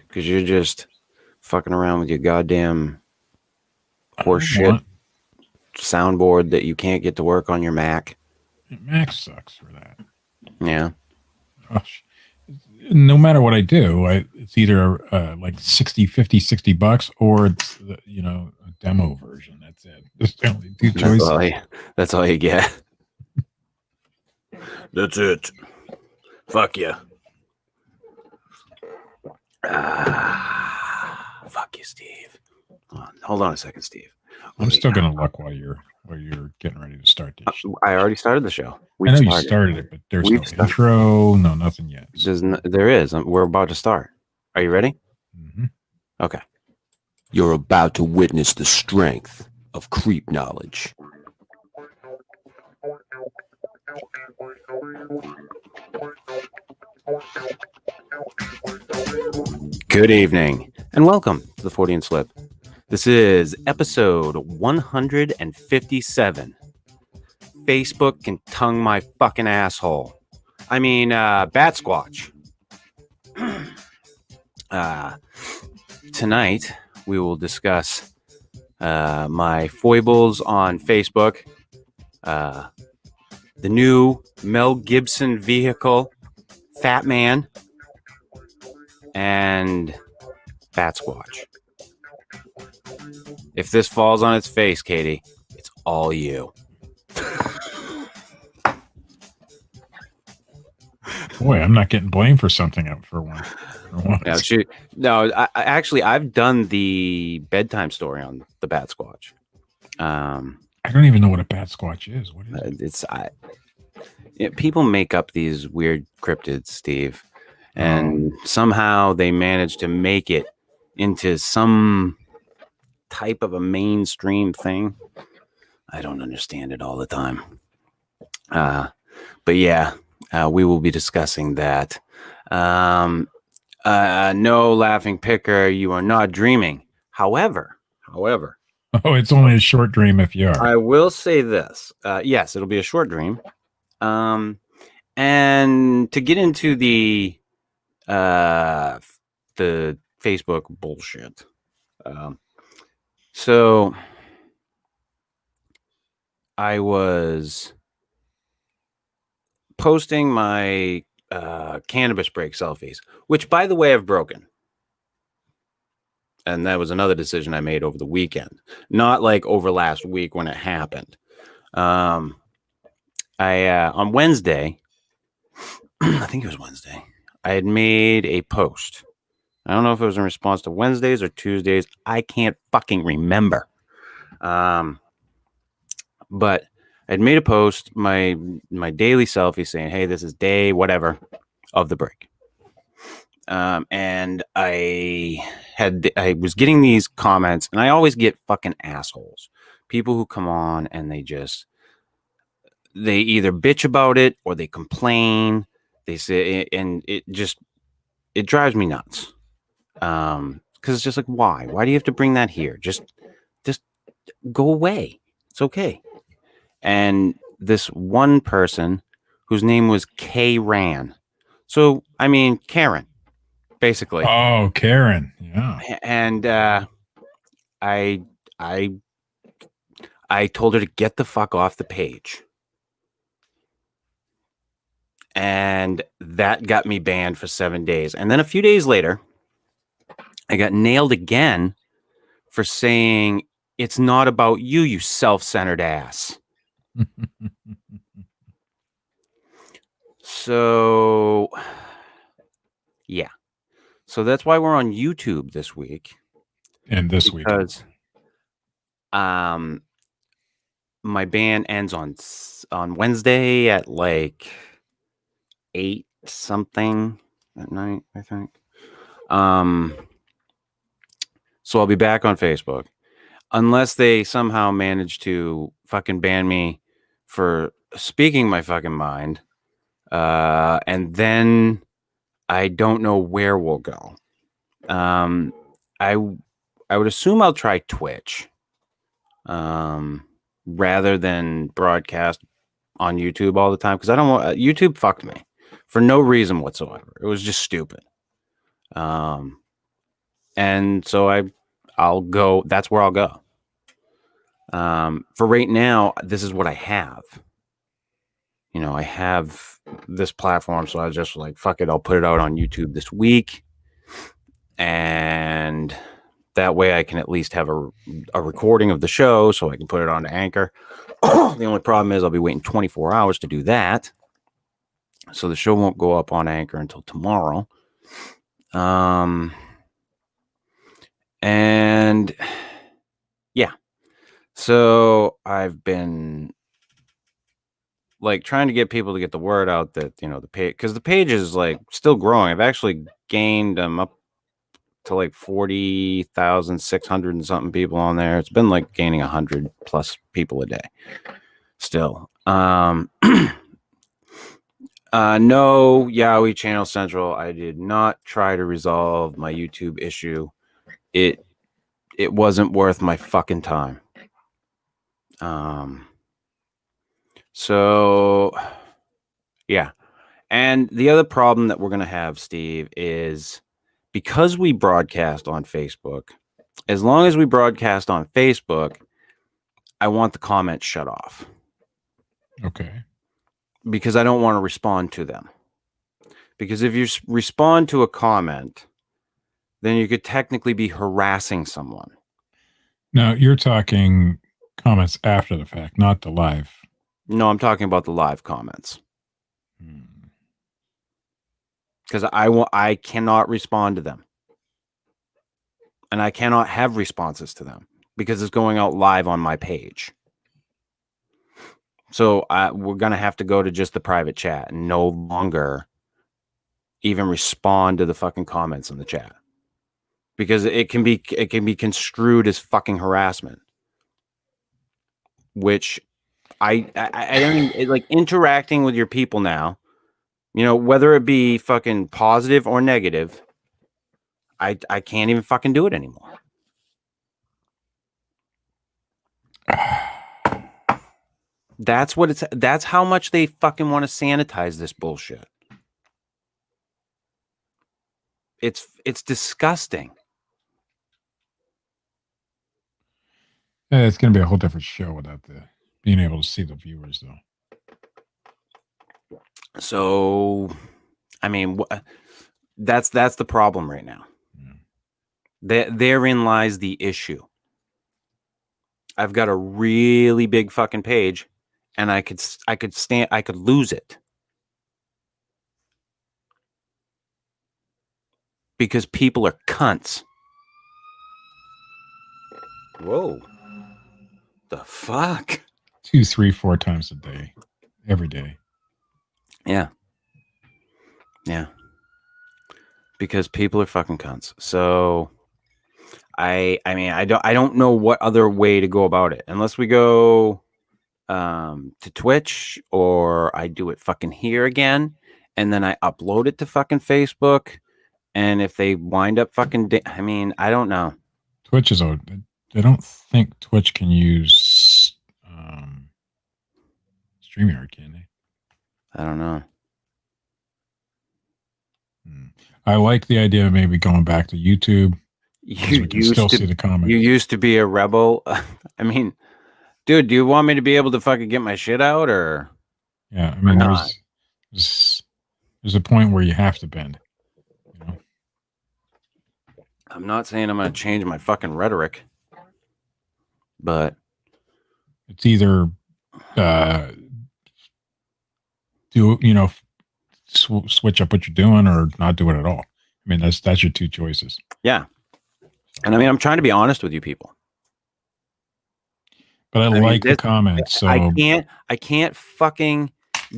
because you're just fucking around with your goddamn I horse shit want soundboard that you can't get to work on your Mac. Max sucks for that. Yeah. Gosh. No matter what I do, it's either like 60, 50, $60, or it's a demo version. That's it. There's the only two That's choices. all you, that's all you get. That's it. Fuck you. Fuck you, Steve. Hold on a second, Steve. I'm still gonna look while you're getting ready to start this. I already started the show. I know you started it, but there's no intro, no nothing yet. There is. We're about to start. Are you ready? Mm-hmm. Okay. You're about to witness the strength of creep knowledge. Good evening, and welcome to the Fortean Slip. This is episode 157. Facebook can tongue my fucking asshole. I mean, Batsquatch. Tonight, we will discuss my foibles on Facebook, the new Mel Gibson vehicle, Fat Man, and Batsquatch. If this falls on its face, Katie, it's all you. Boy, I'm not getting blamed for something up for once. I've done the bedtime story on the Batsquatch. I don't even know what a Batsquatch is. What is it? People make up these weird cryptids, Steve, and somehow they manage to make it into some type of a mainstream thing. I don't understand it all the time. But yeah, we will be discussing that. No, laughing picker, you are not dreaming. However, it's only a short dream if you are. I will say this. Yes, it'll be a short dream. And to get into the Facebook bullshit. So I was posting my cannabis break selfies, which, by the way, I've broken. And that was another decision I made over the weekend, not like over last week when it happened. On Wednesday, I think it was Wednesday, I had made a post. I don't know if it was in response to Wednesdays or Tuesdays. I can't fucking remember. But I'd made a post, my daily selfie saying, hey, this is day whatever of the break. And I was getting these comments, and I always get fucking assholes. People who come on and they either bitch about it or they complain. They say, and it drives me nuts. Because it's just like, why do you have to bring that here? Just go away. It's okay. And this one person whose name was K Ran. So, I mean, Karen, basically. Oh, Karen. Yeah. And I told her to get the fuck off the page. And that got me banned for 7 days. And then a few days later, I got nailed again for saying, it's not about you, you self-centered ass. So, yeah. So that's why we're on YouTube this week. And this week. Because my ban ends on Wednesday at like 8 something at night, I think. So I'll be back on Facebook unless they somehow manage to fucking ban me for speaking my fucking mind. And then I don't know where we'll go. I would assume I'll try Twitch rather than broadcast on YouTube all the time, because I don't want YouTube fucked me for no reason whatsoever. It was just stupid. And so I'll go. That's where I'll go. For right now, this is what I have. You know, I have this platform, so I was just like, fuck it, I'll put it out on YouTube this week. And that way I can at least have a recording of the show so I can put it on to Anchor. The only problem is I'll be waiting 24 hours to do that. So the show won't go up on Anchor until tomorrow. And yeah. So I've been like trying to get people to get the word out that, you know, the page, because the page is like still growing. I've actually gained up to like 40,600 and something people on there. It's been like gaining 100 plus people a day still. No Yowie Channel Central. I did not try to resolve my YouTube issue. It wasn't worth my fucking time. So yeah. And the other problem that we're going to have, Steve, is because we broadcast on Facebook, as long as we broadcast on Facebook, I want the comments shut off. Okay. Because I don't want to respond to them. Because if you respond to a comment, then you could technically be harassing someone. Now, you're talking comments after the fact, not the live. No, I'm talking about the live comments. Because I cannot respond to them. And I cannot have responses to them because it's going out live on my page. So we're going to have to go to just the private chat and no longer even respond to the fucking comments in the chat. Because it can be construed as fucking harassment. Which I don't even, like interacting with your people now, you know, whether it be fucking positive or negative, I can't even fucking do it anymore. That's how much they fucking want to sanitize this bullshit. It's disgusting. It's going to be a whole different show without being able to see the viewers, though. So, I mean, that's the problem right now. Yeah. Therein lies the issue. I've got a really big fucking page, and I could lose it because people are cunts. Whoa. The fuck? 2, 3, 4 times a day. Every day. Yeah. Yeah. Because people are fucking cunts. So I mean, I don't know what other way to go about it unless we go to Twitch or I do it fucking here again and then I upload it to fucking Facebook. And if they wind up fucking, I mean, I don't know. Twitch is I don't think Twitch can use StreamYard, can they? I don't know. I like the idea of maybe going back to YouTube. You we can still see the comments. You used to be a rebel. I mean, dude, do you want me to be able to fucking get my shit out or? Yeah, I mean, there's a point where you have to bend. You know? I'm not saying I'm going to change my fucking rhetoric, but it's either switch up what you're doing or not do it at all. I mean, that's your two choices. Yeah. And I mean, I'm trying to be honest with you people. But I like the comments. So I can't fucking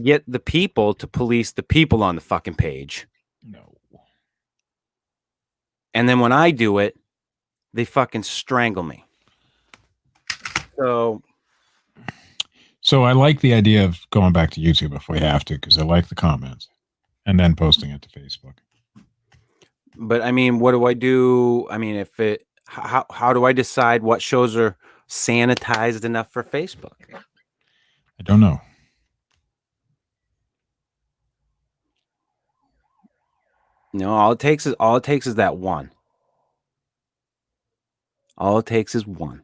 get the people to police the people on the fucking page. No. And then when I do it, they fucking strangle me. So I like the idea of going back to YouTube if we have to, because I like the comments and then posting it to Facebook. But I mean, what do I do? I mean, how do I decide what shows are sanitized enough for Facebook? I don't know. No, all it takes is that one. All it takes is one.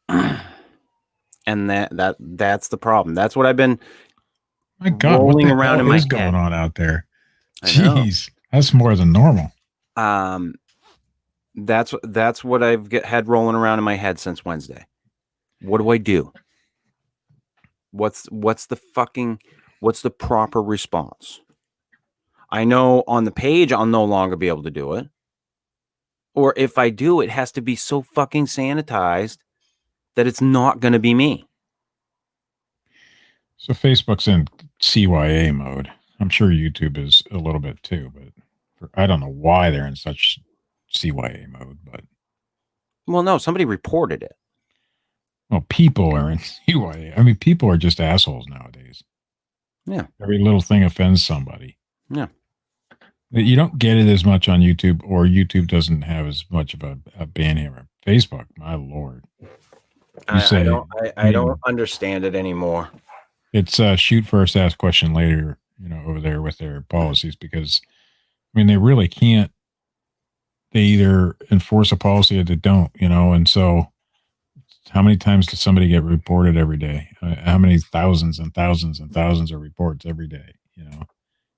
And that's the problem. That's what I've been My God, what rolling the around hell in my is head. going on out there? I know. Jeez, that's more than normal. That's what I've had rolling around in my head since Wednesday. What do I do? What's the proper response? I know on the page I'll no longer be able to do it. Or if I do, it has to be so fucking sanitized that it's not going to be me. So Facebook's in CYA mode. I'm sure YouTube is a little bit too, but I don't know why they're in such CYA mode. But well, no, somebody reported it. Well, people are in CYA. I mean, people are just assholes nowadays. Yeah. Every little thing offends somebody. Yeah. You don't get it as much on YouTube, or YouTube doesn't have as much of a ban hammer. Facebook, my Lord. I don't understand it anymore. It's shoot first, ask question later, over there with their policies, because, I mean, they really can't. They either enforce a policy or they don't, and so how many times does somebody get reported every day? How many thousands and thousands and thousands of reports every day,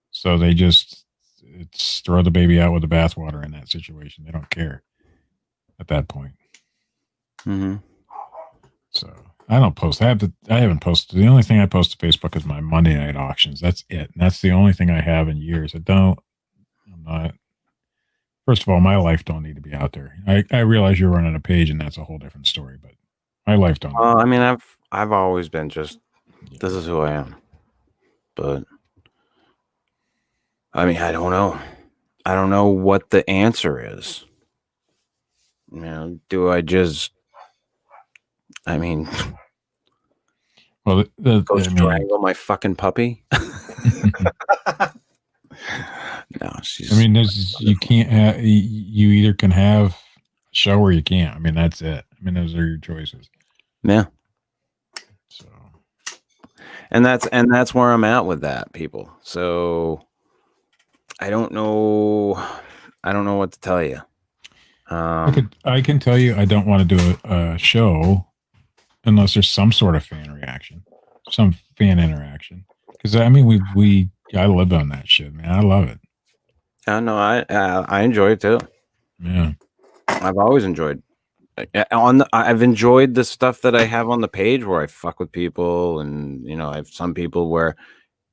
So they just, it's throw the baby out with the bathwater in that situation. They don't care at that point. Mm-hmm. So I don't post. I haven't posted. The only thing I post to Facebook is my Monday night auctions. That's it. And that's the only thing I have in years. I'm not. First of all, my life don't need to be out there. I realize you're running a page, and that's a whole different story. But my life don't. I mean, I've always been just this is who I am. But I mean, I don't know. I don't know what the answer is. Do I just? I mean, well, go strangle my fucking puppy. No, she's. I mean, you can't have. You either can have a show or you can't. I mean, that's it. I mean, those are your choices. Yeah. So. And that's where I'm at with that, people. So I don't know what to tell you. I can tell you I don't want to do a show unless there's some sort of fan reaction, some fan interaction. Because I mean, I live on that shit, man. I love it. No, I enjoy it too. Yeah, I've always enjoyed. I've enjoyed the stuff that I have on the page where I fuck with people, and I have some people where,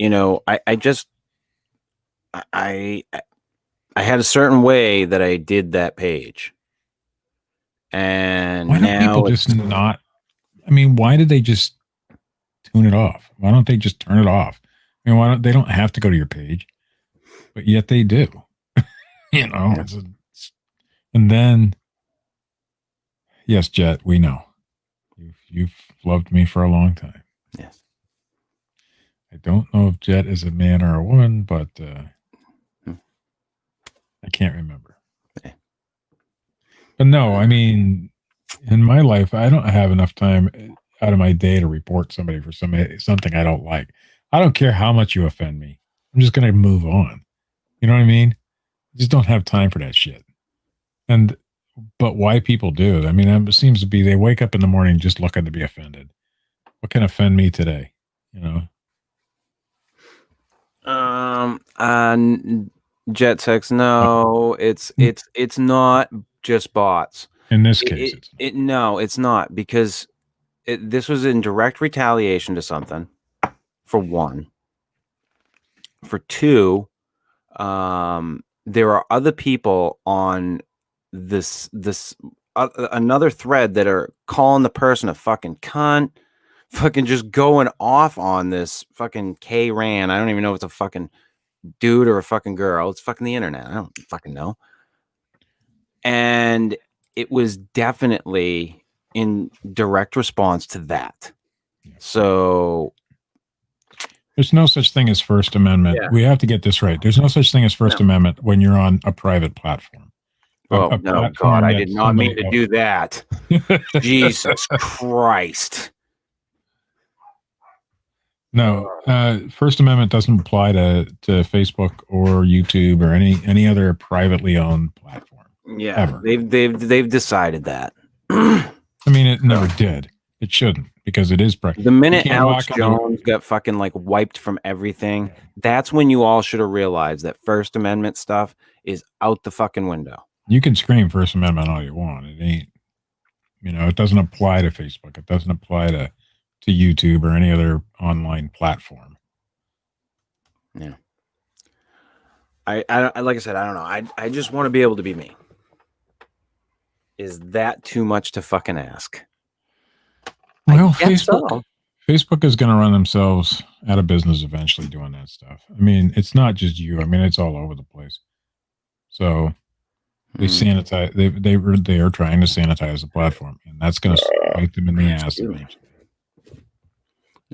I had a certain way that I did that page, and why don't people just not? I mean, why did they just tune it off? Why don't they just turn it off? I mean, they don't have to go to your page, but yet they do. Yeah. And then, yes, Jet, we know you've loved me for a long time. Yes. I don't know if Jet is a man or a woman, but I can't remember. Yeah. But no, I mean, in my life, I don't have enough time out of my day to report somebody for something I don't like. I don't care how much you offend me. I'm just going to move on. You know what I mean? I just don't have time for that shit. But why people do? I mean, it seems to be they wake up in the morning just looking to be offended. What can offend me today? Jet sex. No, it's not just bots. In this case, it's not, because this was in direct retaliation to something. For one. For two, there are other people on this another thread that are calling the person a fucking cunt, fucking just going off on this fucking K Ran. I don't even know if it's a fucking dude or a fucking girl. It's fucking the internet. I don't fucking know. And it was definitely in direct response to that. Yeah. So there's no such thing as First Amendment. Yeah. We have to get this right. There's no such thing as First Amendment when you're on a private platform. Oh, no, God, I did not mean to do that. Jesus Christ. No, First Amendment doesn't apply to Facebook or YouTube or any other privately owned platform. Yeah, Ever. they've decided that. I mean, it never did. It shouldn't, because it is The minute can't Alex walk into Jones got fucking like wiped from everything, that's when you all should have realized that First Amendment stuff is out the fucking window. You can scream First Amendment all you want. It ain't, it doesn't apply to Facebook. It doesn't apply to YouTube or any other online platform. Yeah. I like I said, I don't know. I just want to be able to be me. Is that too much to fucking ask? Well, I guess so. Facebook is going to run themselves out of business eventually doing that stuff. I mean, it's not just you. I mean, it's all over the place. So they sanitize. They are trying to sanitize the platform, and that's going to bite them in the ass eventually.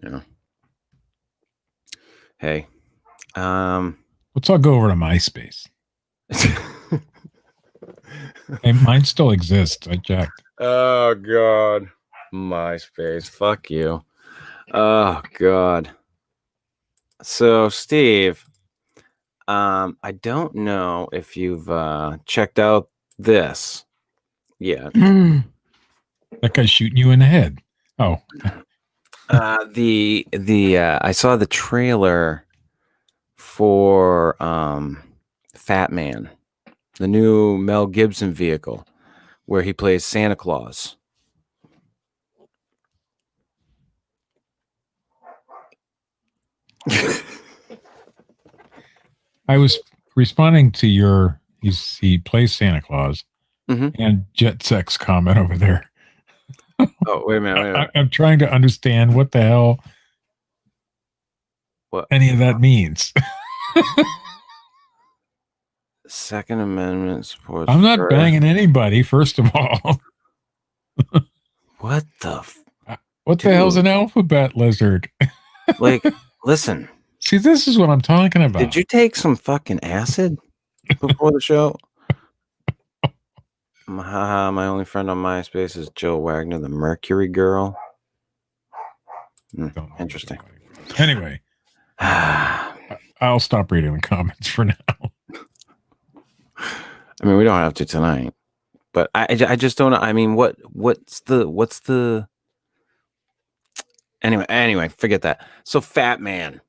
Yeah. Hey, let's all go over to MySpace. Hey, mine still exists. I checked. Oh God, MySpace. Fuck you. Oh God. So Steve, I don't know if you've checked out this yet. That guy's shooting you in the head. Oh. I saw the trailer for Fat Man, the new Mel Gibson vehicle, where he plays Santa Claus. I was responding to he plays Santa Claus and Jet Sex comment over there. Oh, wait a minute. I'm trying to understand what the hell any of that means. Second Amendment supports. I'm not banging anybody, first of all. What the? What the hell's an alphabet lizard? Like, listen. See, this is what I'm talking about. Did you take some fucking acid before the show? My only friend on MySpace is Jill Wagner, the Mercury Girl. Interesting. Anyway, I'll stop reading the comments for now. I mean, we don't have to tonight, but I just don't know. I mean, what's the anyway, forget that. So Fat Man.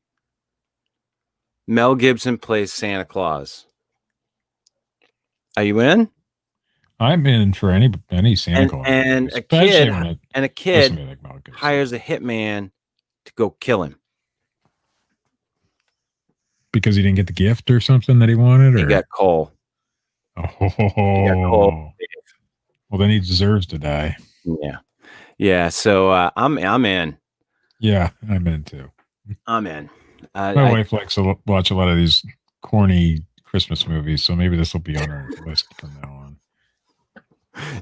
Mel Gibson plays Santa Claus. Are you in? I'm in for any Santa Claus. And a kid hires a hitman to go kill him. Because he didn't get the gift or something that he wanted? He got coal. Oh. Well, then he deserves to die. Yeah. Yeah. So I'm in. Yeah, I'm in too. I'm in. My wife likes to watch a lot of these corny Christmas movies, so maybe this will be on our list from now on.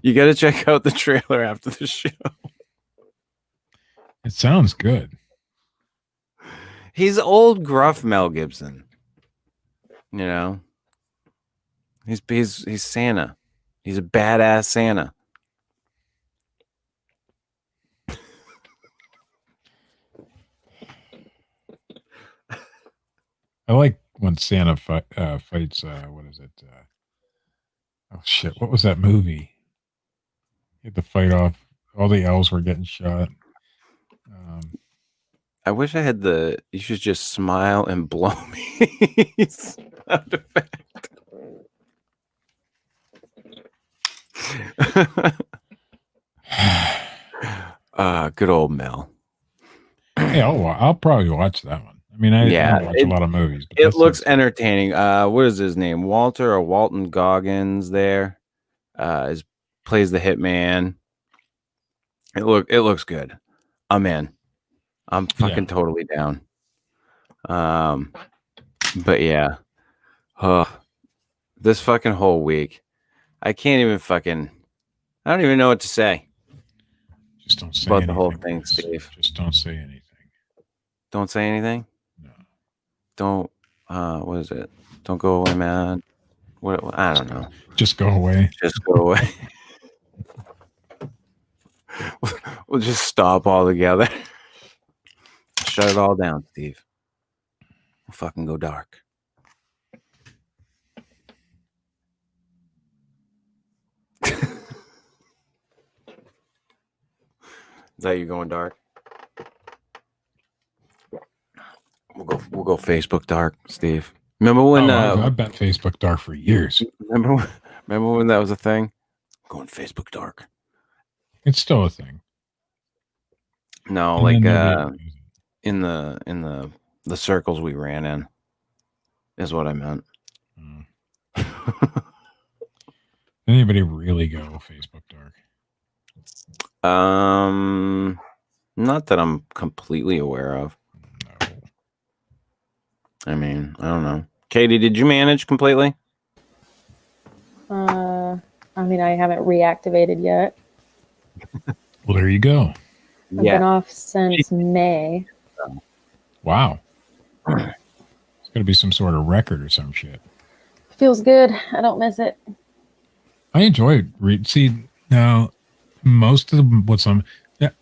You got to check out the trailer after the show. It sounds good. He's old gruff Mel Gibson. You know, he's Santa. He's a badass Santa. I like when Santa fights. What is it? Oh shit! What was that movie? He had to fight off. All the elves were getting shot. I wish I had you should just smile and blow me sound effect. Good old Mel. Hey, I'll probably watch that one. I mean, I don't watch a lot of movies. But it looks entertaining. What is his name? Walter or Walton Goggins there plays the hitman. It looks good. I'm in. I'm fucking totally down. But yeah. This fucking whole week, I can't even I don't even know what to say. Just don't say about anything, the whole thing, Steve. Just don't say anything. Don't say anything? No. Don't, what is it? Don't go away, man. What I don't know. Just go away. Just go away. We'll just stop all together. Shut it all down, Steve. We'll fucking go dark. that you going dark? We'll go Facebook dark, Steve. Remember when I've been Facebook dark for years. remember when that was a thing? Going Facebook dark. It's still a thing. No, And like then nobody uses it. in the circles we ran in is what I meant. Anybody really go Facebook dark? Not that I'm completely aware of. No. I mean, I don't know. Katie, did you manage completely? I mean, I haven't reactivated yet. Well, there you go. I've been off since May. Wow. It's going to be some sort of record or some shit. Feels good. I don't miss it. I enjoy see now most of what's on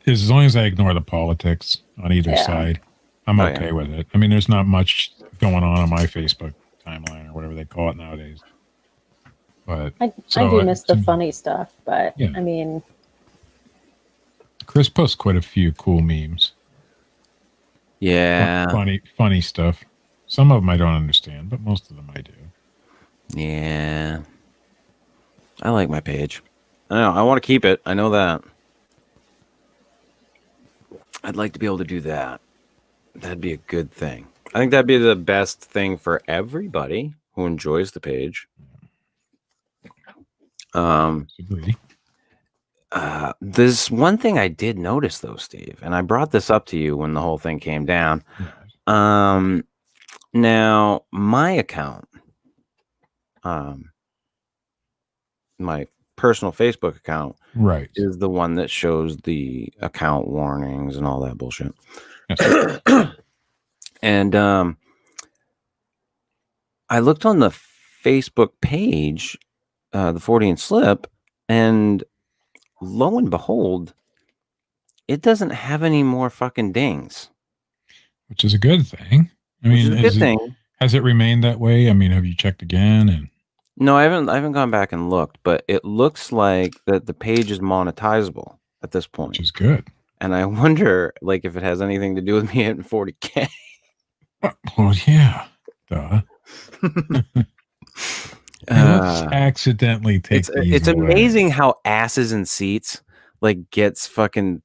as long as I ignore the politics on either side, I'm okay with it. I mean, there's not much going on my Facebook timeline or whatever they call it nowadays. But I do miss the funny stuff, but yeah. I mean, Chris posts quite a few cool memes. Yeah. Funny stuff. Some of them I don't understand, but most of them I do. Yeah. I like my page. I know. I want to keep it. I know that. I'd like to be able to do that. That'd be a good thing. I think that'd be the best thing for everybody who enjoys the page. Agree. There's one thing I did notice though, Steve, and I brought this up to you when the whole thing came down. Yes. Now my account, my personal Facebook account, right, is the one that shows the account warnings and all that bullshit. Yes. And I looked on the Facebook page, the Fortean slip, and lo and behold, it doesn't have any more fucking dings. Which is a good thing. I mean, Which is a good thing. Has it remained that way? I mean, have you checked again? And no, I haven't gone back and looked, but it looks like that the page is monetizable at this point. Which is good. And I wonder, like, if it has anything to do with me hitting 40K. Well, yeah. Duh. Let's accidentally take these it's away. amazing how asses and seats like gets fucking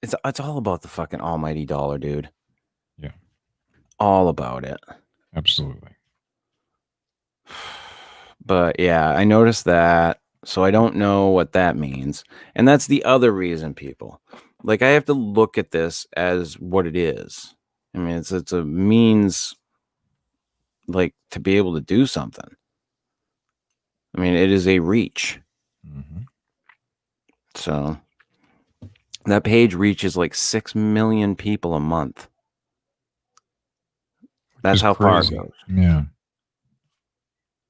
it's all about the fucking almighty dollar, dude. Yeah. All about it. Absolutely. But yeah, I noticed that, so I don't know what that means. And that's the other reason, people. Like, I have to look at this as what it is. I mean, it's a means, like, to be able to do something. I mean, it is a reach. Mm-hmm. So that page reaches like 6 million people a month. That's how far it goes. Yeah.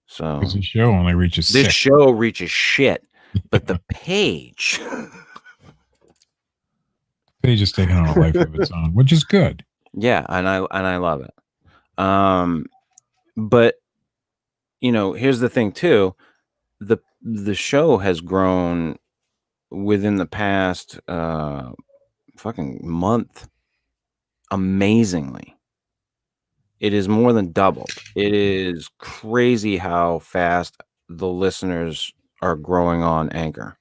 So because the show only reaches this 6. show reaches shit, but the page is taking on a life of its own, which is good. Yeah, and I love it. But you know, here's the thing too. The show has grown within the past fucking month amazingly. It is more than doubled. It is crazy how fast the listeners are growing on Anchor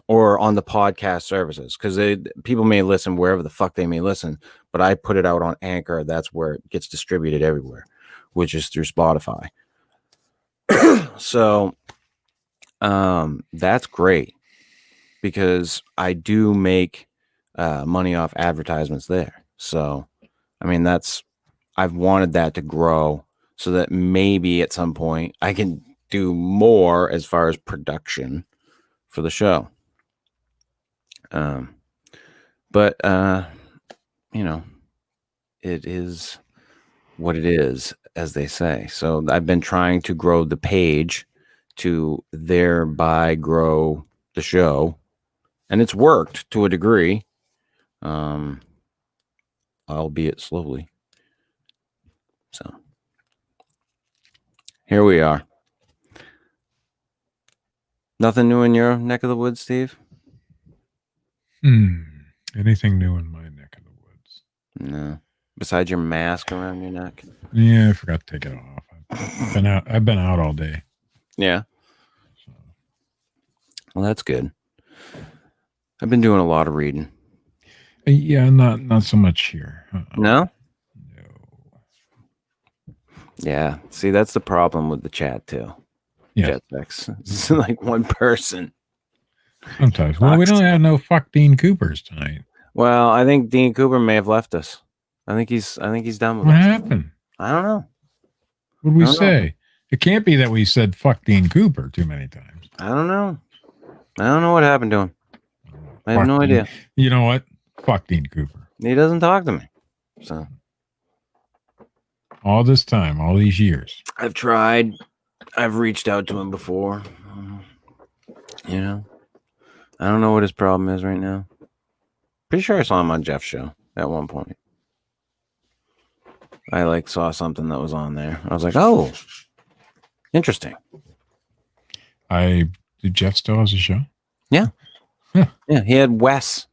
or on the podcast services, because people may listen wherever the fuck they may listen, but I put it out on Anchor. That's where it gets distributed everywhere, which is through Spotify. So that's great because I do make money off advertisements there. So I mean, I've wanted that to grow so that maybe at some point I can do more as far as production for the show. But you know, it is what it is, as they say. So I've been trying to grow the page to thereby grow the show, and it's worked to a degree, albeit slowly. So here we are. Nothing new in your neck of the woods, Steve? Anything new in my neck of the woods? No. Besides your mask around your neck. Yeah, I forgot to take it off. I've been out all day. Yeah. So. Well, that's good. I've been doing a lot of reading. Yeah, not so much here. No? No. Yeah. See, that's the problem with the chat too. Yeah. Chat text. It's like one person. Sometimes. Well, we don't have no fuck Dean Coopers tonight. Well, I think Dean Cooper may have left us. I think he's done with What us. happened? I don't know. What did we I don't know. say? It can't be that we said fuck Dean Cooper too many times. I don't know. I don't know what happened to him. I have Fuck no Dean. idea. You know what? Fuck Dean Cooper. He doesn't talk to me. So All this time, all these years. I've tried. I've reached out to him before. You know, I don't know what his problem is right now. Pretty sure I saw him on Jeff's show at one point. I saw something that was on there. I was like, oh, interesting. Did Jeff still has a show? Yeah. Huh. Yeah, he had Wes.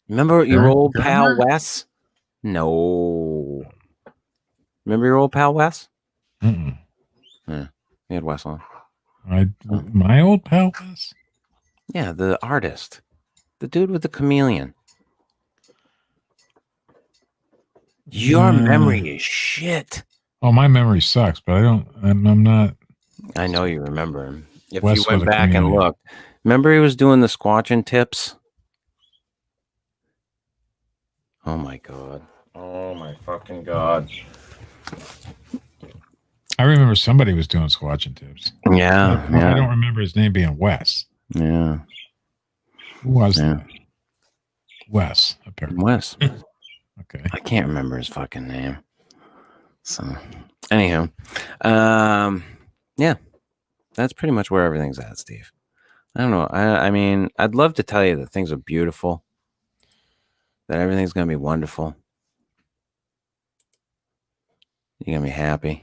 Remember your old pal Gardner? Wes? No. Remember your old pal Wes? Mm-mm. Yeah, he had Wes on. My old pal was? Yeah, the artist. The dude with the chameleon. Your memory is shit. Oh, my memory sucks, but I'm not. I know you remember him. If Wes you went with a back and chameleon. looked. Remember he was doing the squatching tips? Oh my god. Oh my fucking god. I remember somebody was doing squatching tips. Yeah. I don't remember his name being Wes. Yeah. Who was Yeah. that? Wes, apparently. Wes. Okay. I can't remember his fucking name. So, anyhow, yeah, that's pretty much where everything's at, Steve. I don't know. I mean, I'd love to tell you that things are beautiful, that everything's gonna be wonderful. You're gonna be happy.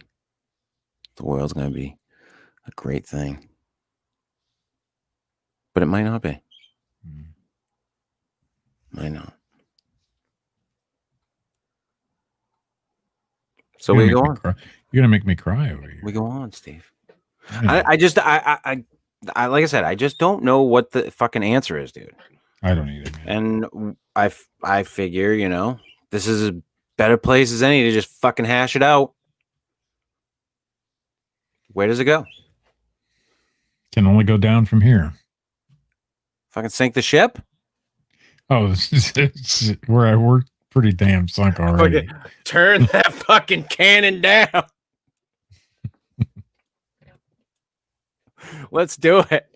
The world's gonna be a great thing, but it might not be. Might not. So we go on. You're gonna make me cry over here. We go on, Steve. Yeah. I just like I said, I just don't know what the fucking answer is, dude. I don't either, man. And I figure, you know, this is a better place as any to just fucking hash it out. Where does it go? Can only go down from here. Fucking sink the ship? Oh, we're pretty damn sunk already. Okay. Turn that fucking cannon down. Let's do it.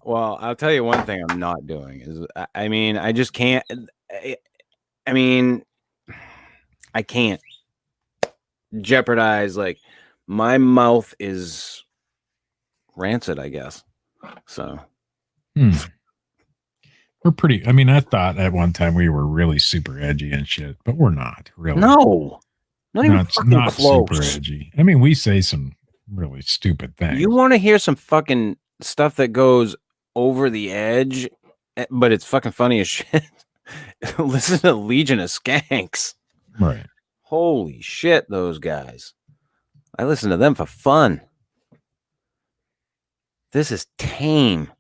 Well, I'll tell you one thing I'm not doing is, I mean, I just can't. I mean, I can't jeopardize, like, my mouth is rancid, I guess. So. We're pretty. I mean, I thought at one time we were really super edgy and shit, but we're not really. No, not even fucking close. Super edgy. I mean, we say some really stupid things. You want to hear some fucking stuff that goes over the edge, but it's fucking funny as shit. Listen to Legion of Skanks. Right. Holy shit, those guys. I listen to them for fun. This is tame.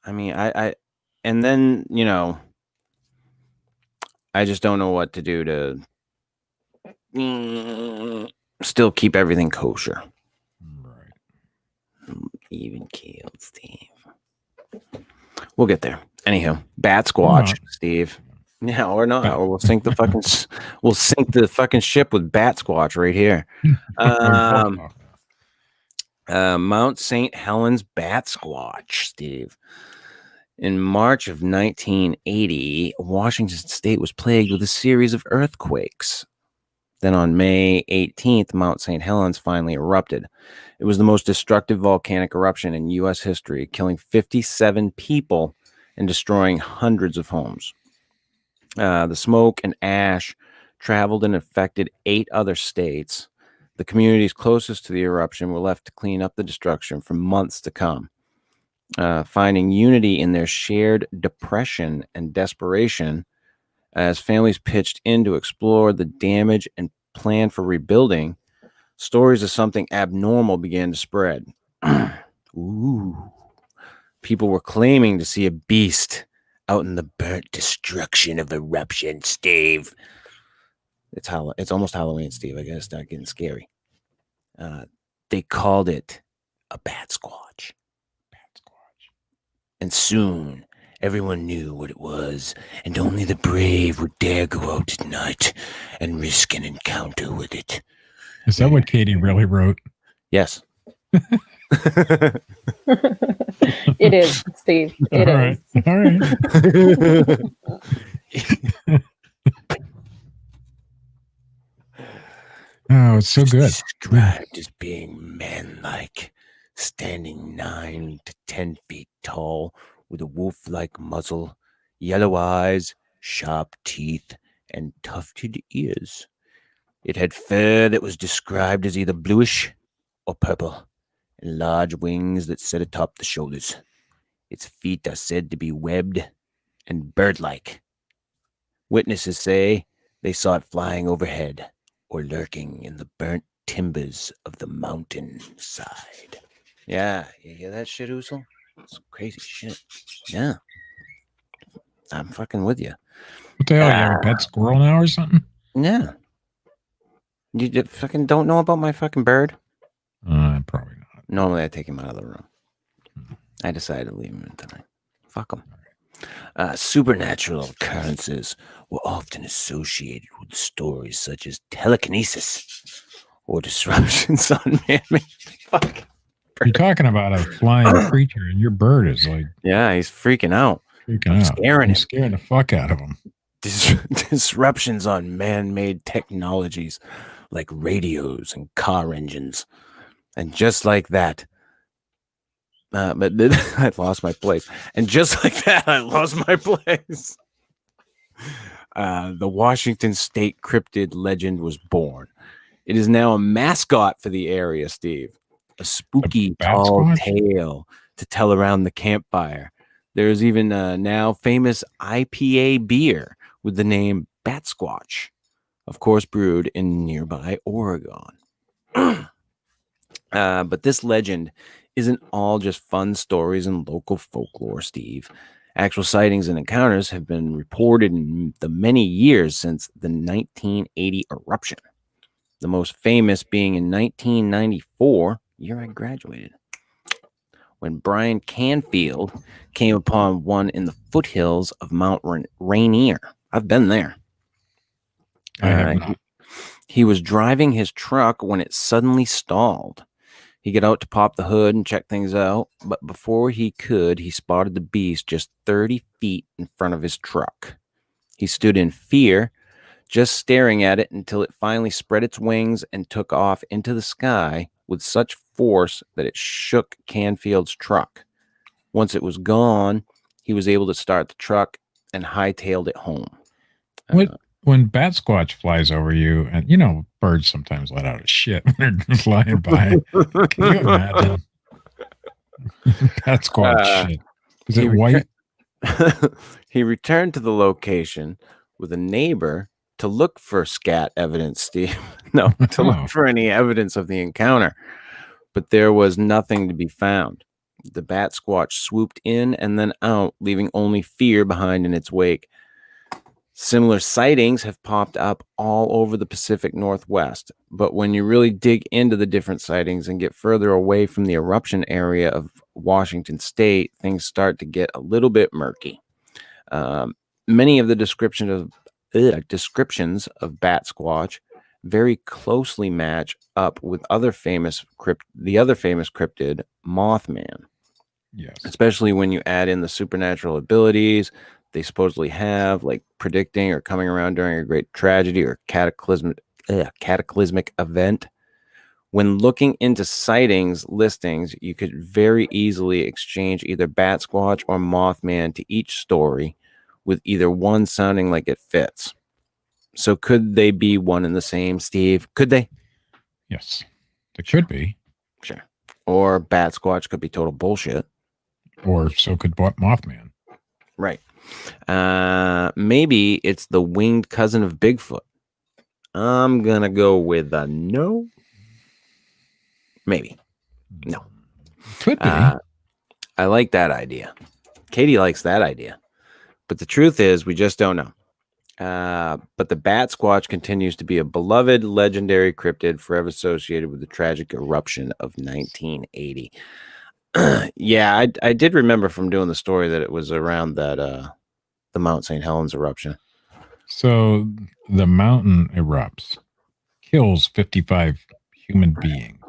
I mean, and then, you know, I just don't know what to do to still keep everything kosher. Right. Even keeled, Steve. We'll get there. Anyhow, Batsquatch, Steve. Yeah, or not. Or we'll sink the fucking ship with Batsquatch right here. Mount St. Helens Batsquatch, Steve. In March of 1980, Washington State was plagued with a series of earthquakes. Then on May 18th, Mount St. Helens finally erupted. It was the most destructive volcanic eruption in U.S. history, killing 57 people and destroying hundreds of homes. The smoke and ash traveled and affected 8 other states. The communities closest to the eruption were left to clean up the destruction for months to come. finding unity in their shared depression and desperation as families pitched in to explore the damage and plan for rebuilding. Stories of something abnormal began to spread. Ooh. People were claiming to see a beast out in the burnt destruction of eruption, Steve. It's almost Halloween, Steve. I gotta start getting scary. They called it a Batsquatch. And soon, everyone knew what it was, and only the brave would dare go out at night and risk an encounter with it. Is that what Katie really wrote? Yes. It is, Steve. It is. All right. Oh, it's so good. Described as being man-like, standing 9 to 10 feet tall, with a wolf-like muzzle, yellow eyes, sharp teeth, and tufted ears. It had fur that was described as either bluish or purple, and large wings that set atop the shoulders. Its feet are said to be webbed and bird-like. Witnesses say they saw it flying overhead or lurking in the burnt timbers of the mountain side. Yeah, you hear that shit, Usul? It's crazy shit. Yeah. I'm fucking with you. What the hell? You have a pet squirrel now or something? Yeah. You fucking don't know about my fucking bird? Probably not. Normally I take him out of the room. I decided to leave him in tonight. Fuck him. Supernatural occurrences were often associated with stories such as telekinesis or disruptions on man-made. Fuck. You're talking about a flying creature, and your bird is like Yeah, he's freaking out. freaking out. Scaring him. Scaring the fuck out of him. Disruptions on man-made technologies like radios and car engines. And just like that, but then I lost my place. And just like that, I lost my place. The Washington State cryptid legend was born. It is now a mascot for the area, Steve. A spooky tall Batsquatch? tale to tell around the campfire. There's even a now famous IPA beer with the name Batsquatch, of course brewed in nearby Oregon. But this legend isn't all just fun stories and local folklore, Steve. Actual sightings and encounters have been reported in the many years since the 1980 eruption. The most famous being in 1994, year I graduated, when Brian Canfield came upon one in the foothills of Mount Rainier. I've been there. I have not. He was driving his truck when it suddenly stalled. He got out to pop the hood and check things out, but before he could, he spotted the beast just 30 feet in front of his truck. He stood in fear, just staring at it until it finally spread its wings and took off into the sky with such force that it shook Canfield's truck. Once it was gone, he was able to start the truck and hightailed it home. When Batsquatch flies over you, and you know, birds sometimes let out a shit when they're flying by. Can you imagine? Batsquatch shit. Is it white? He returned to the location with a neighbor to look for scat evidence, Steve. No, to look for any evidence of the encounter. But there was nothing to be found. The Batsquatch swooped in and then out, leaving only fear behind in its wake. Similar sightings have popped up all over the Pacific Northwest, but when you really dig into the different sightings and get further away from the eruption area of Washington State, things start to get a little bit murky. Many of the descriptions of Batsquatch very closely match up with the other famous cryptid, Mothman. Yes. Especially when you add in the supernatural abilities they supposedly have, like predicting or coming around during a great tragedy or cataclysmic event. When looking into sightings listings, you could very easily exchange either Batsquatch or Mothman to each story, with either one sounding like it fits. So could they be one and the same, Steve? Could they? Yes. It could be. Sure. Or Batsquatch could be total bullshit. or so could Mothman. Right. Maybe it's the winged cousin of Bigfoot. I'm gonna go with a no. Maybe. No. Could be. I like that idea. Katie likes that idea. But the truth is, we just don't know. But the Batsquatch continues to be a beloved, legendary cryptid forever associated with the tragic eruption of 1980. Yeah, I did remember from doing the story that it was around that the Mount St. Helens eruption. So the mountain erupts, kills 55 human beings,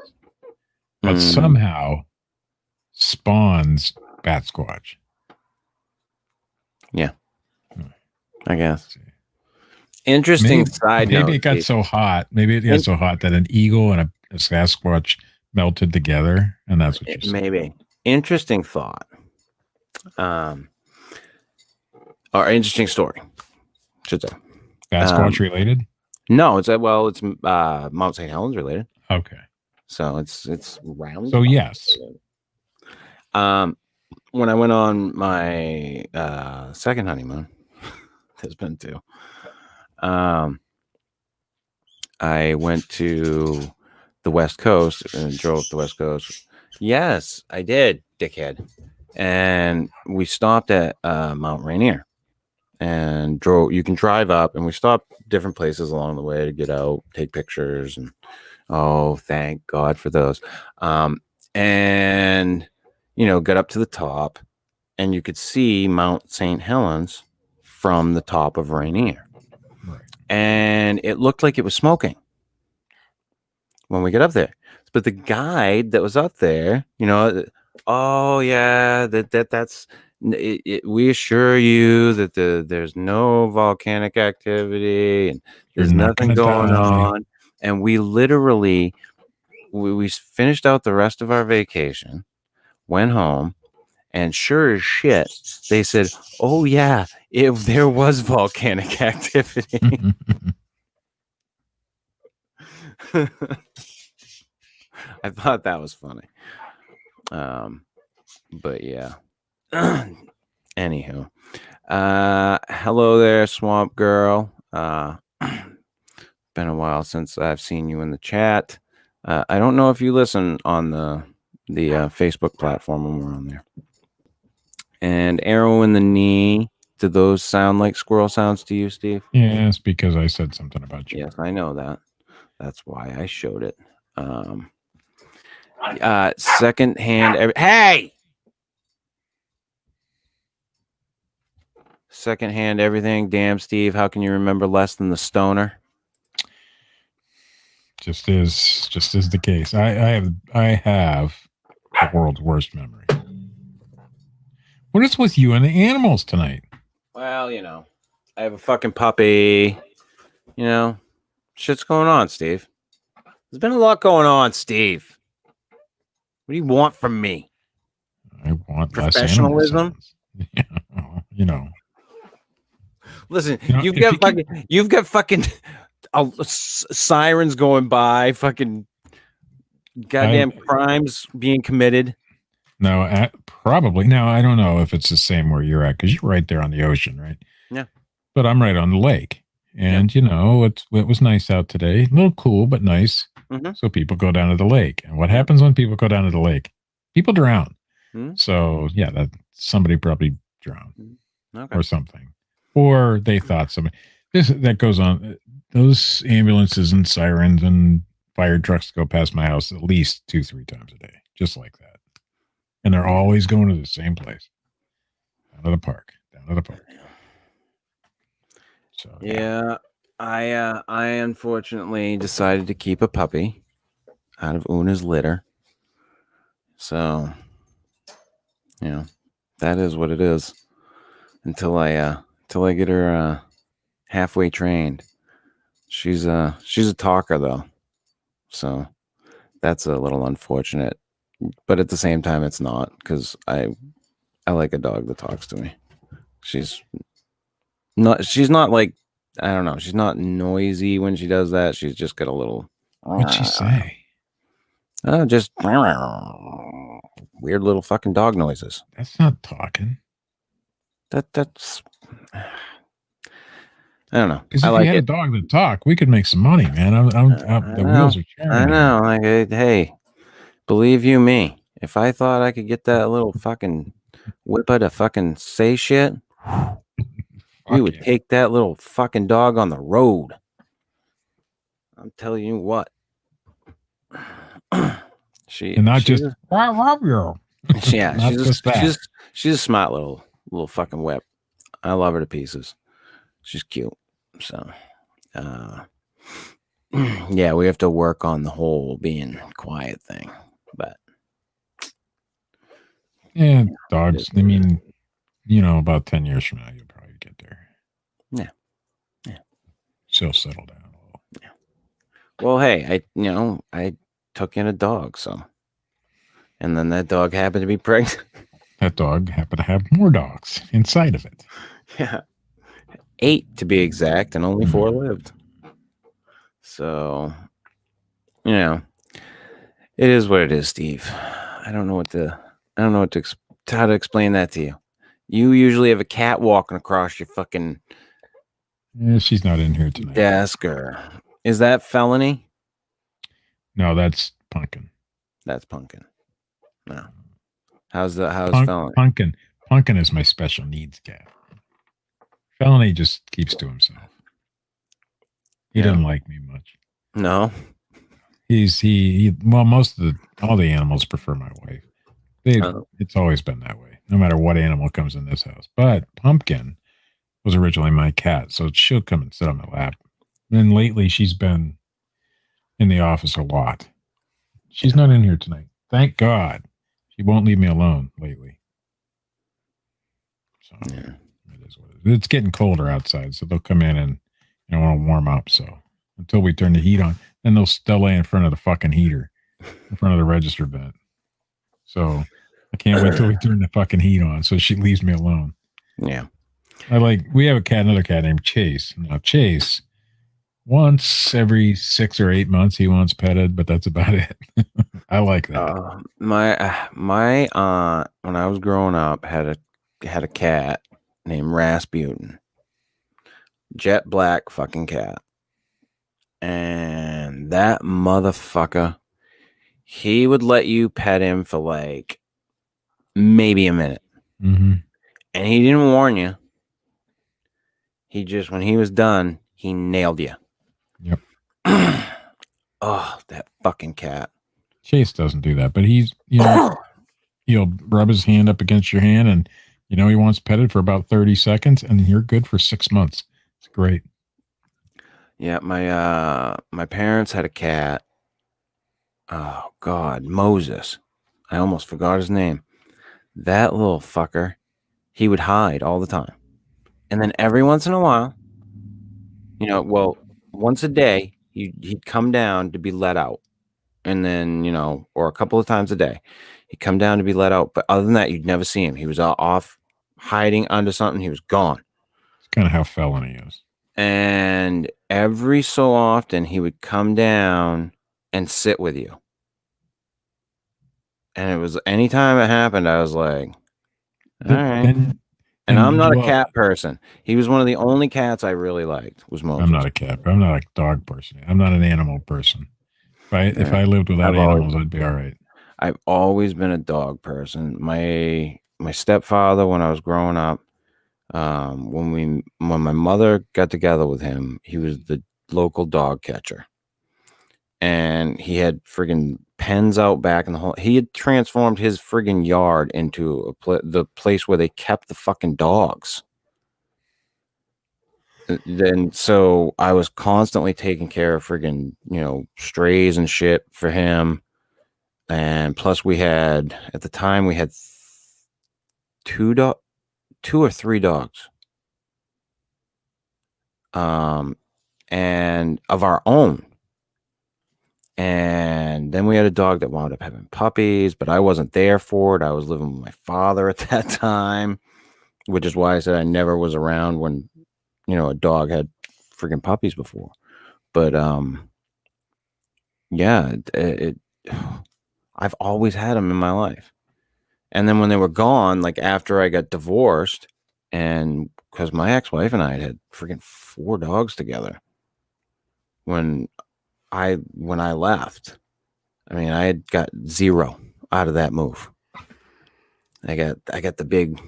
but somehow spawns Batsquatch. Yeah, I guess. Interesting side note. Maybe it got so hot. Maybe it got so hot that an eagle and a Sasquatch melted together, and that's what you said. Maybe. Interesting thought. Or interesting story, should say. Sasquatch related? No, it's Mount St. Helens related. Okay. So it's round. So yes. When I went on my second honeymoon, there's been two. I went to the West Coast and drove the West Coast. Yes, I did, dickhead. And we stopped at Mount Rainier and drove. You can drive up, and we stopped different places along the way to get out, take pictures, and thank God for those. And got up to the top, and you could see Mount St. Helens from the top of Rainier. Right. And it looked like it was smoking when we get up there. But the guide that was up there, oh yeah, that's we assure you that there's no volcanic activity and there's nothing going on. And we literally we finished out the rest of our vacation, went home, and sure as shit, they said, oh yeah, there was volcanic activity. I thought that was funny. But yeah. Anywho. Hello there, Swamp Girl. Been a while since I've seen you in the chat. I don't know if you listen on the Facebook platform when we're on there. And arrow in the knee. Do those sound like squirrel sounds to you, Steve? Yeah, it's because I said something about you. Yes, I know that. That's why I showed it. Secondhand. Hey! Secondhand everything. Damn, Steve, how can you remember less than the stoner? Just is the case. I have the world's worst memory. What is with you and the animals tonight? Well, I have a fucking puppy. Shit's going on, Steve. There's been a lot going on, Steve. What do you want from me? I want professionalism. Listen, you've got fucking sirens going by, fucking goddamn crimes being committed. No, probably. Now, I don't know if it's the same where you're at, because you're right there on the ocean, right? Yeah. But I'm right on the lake. And, it was nice out today. A little cool, but nice. Mm-hmm. So people go down to the lake. And what happens when people go down to the lake? People drown. Mm-hmm. So, yeah, that somebody probably drowned or something. Or they thought somebody. That goes on. Those ambulances and sirens and fire trucks go past my house at least 2-3 times a day, just like that. And they're always going to the same place. Down to the park. So yeah, I unfortunately decided to keep a puppy out of Una's litter. So, that is what it is. Until I get her halfway trained. She's a talker though. So that's a little unfortunate. But at the same time, it's not, because I like a dog that talks to me. She's not like, I don't know. She's not noisy when she does that. She's just got a little. What'd she say? Just weird little fucking dog noises. That's not talking. That's I don't know. Because I if you like had a it. dog that talked, we could make some money, man. The wheels are turning. I here. know. Like, hey, believe you me, if I thought I could get that little fucking whipper to fucking say shit, we would yeah. take that little fucking dog on the road. I'm telling you what. And She's not not just that. she's a smart little fucking whip. I love her to pieces. She's cute. So yeah, we have to work on the whole being quiet thing. But Yeah, dogs. I mean, about 10 years from now, you'll probably get there. Yeah. She'll settle down a little. Yeah. Well, hey, I took in a dog, so, and then that dog happened to be pregnant. That dog happened to have more dogs inside of it. Yeah. 8 to be exact, and only 4 lived. So, it is what it is, Steve. I don't know how to explain that to you. You usually have a cat walking across your fucking She's not in here tonight. desk, or is that felony? No, that's Pumpkin. That's Pumpkin. No. How's felony? Pumpkin is my special needs cat. Felony just keeps to himself. He doesn't like me much. No. All the animals prefer my wife. It's always been that way, no matter what animal comes in this house. But Pumpkin was originally my cat, so she'll come and sit on my lap. And lately, she's been in the office a lot. She's not in here tonight. Thank God. She won't leave me alone lately. So Yeah. it is what it is. It's getting colder outside, so they'll come in and want to warm up. So until we turn the heat on, then they'll lay in front of the fucking heater, in front of the register vent. So I can't wait till we turn the fucking heat on, so she leaves me alone. Yeah. We have another cat named Chase. Now Chase, once every 6 or 8 months, he wants petted, but that's about it. I like that. My aunt, when I was growing up, had a cat named Rasputin, jet black fucking cat, and that motherfucker, he would let you pet him for like maybe a minute, and he didn't warn you. He just, when he was done, he nailed you. Yep. Oh, that fucking cat. Chase doesn't do that, but he's, he'll rub his hand up against your hand, and he wants petted for about 30 seconds, and you're good for 6 months. It's great. Yeah, my parents had a cat. Oh God, Moses. I almost forgot his name. That little fucker, he would hide all the time. And then every once in a while, once a day, he'd come down to be let out. And then, or a couple of times a day, he'd come down to be let out. But other than that, you'd never see him. He was off hiding under something. He was gone. It's kind of how Felony is. And every so often, he would come down and sit with you. And it was, anytime it happened, I was like, all right. And I'm not a cat person. He was one of the only cats I really liked, was Moses. I'm not a cat. I'm not a dog person. I'm not an animal person. If I lived without animals, I'd be all right. I've always been a dog person. My stepfather, when I was growing up, when my mother got together with him, he was the local dog catcher. And he had friggin' pens out back in the whole. He had transformed his friggin' yard into the place where they kept the fucking dogs. Then, so I was constantly taking care of friggin', strays and shit for him. And plus, at the time, we had 2 or 3 dogs. And of our own. And then we had a dog that wound up having puppies, but I wasn't there for it. I was living with my father at that time, which is why I said I never was around when, a dog had freaking puppies before. But, yeah, I've always had them in my life. And then when they were gone, like after I got divorced, and because my ex-wife and I had freaking 4 dogs together when I left. I mean, I had got 0 out of that move. I got the big,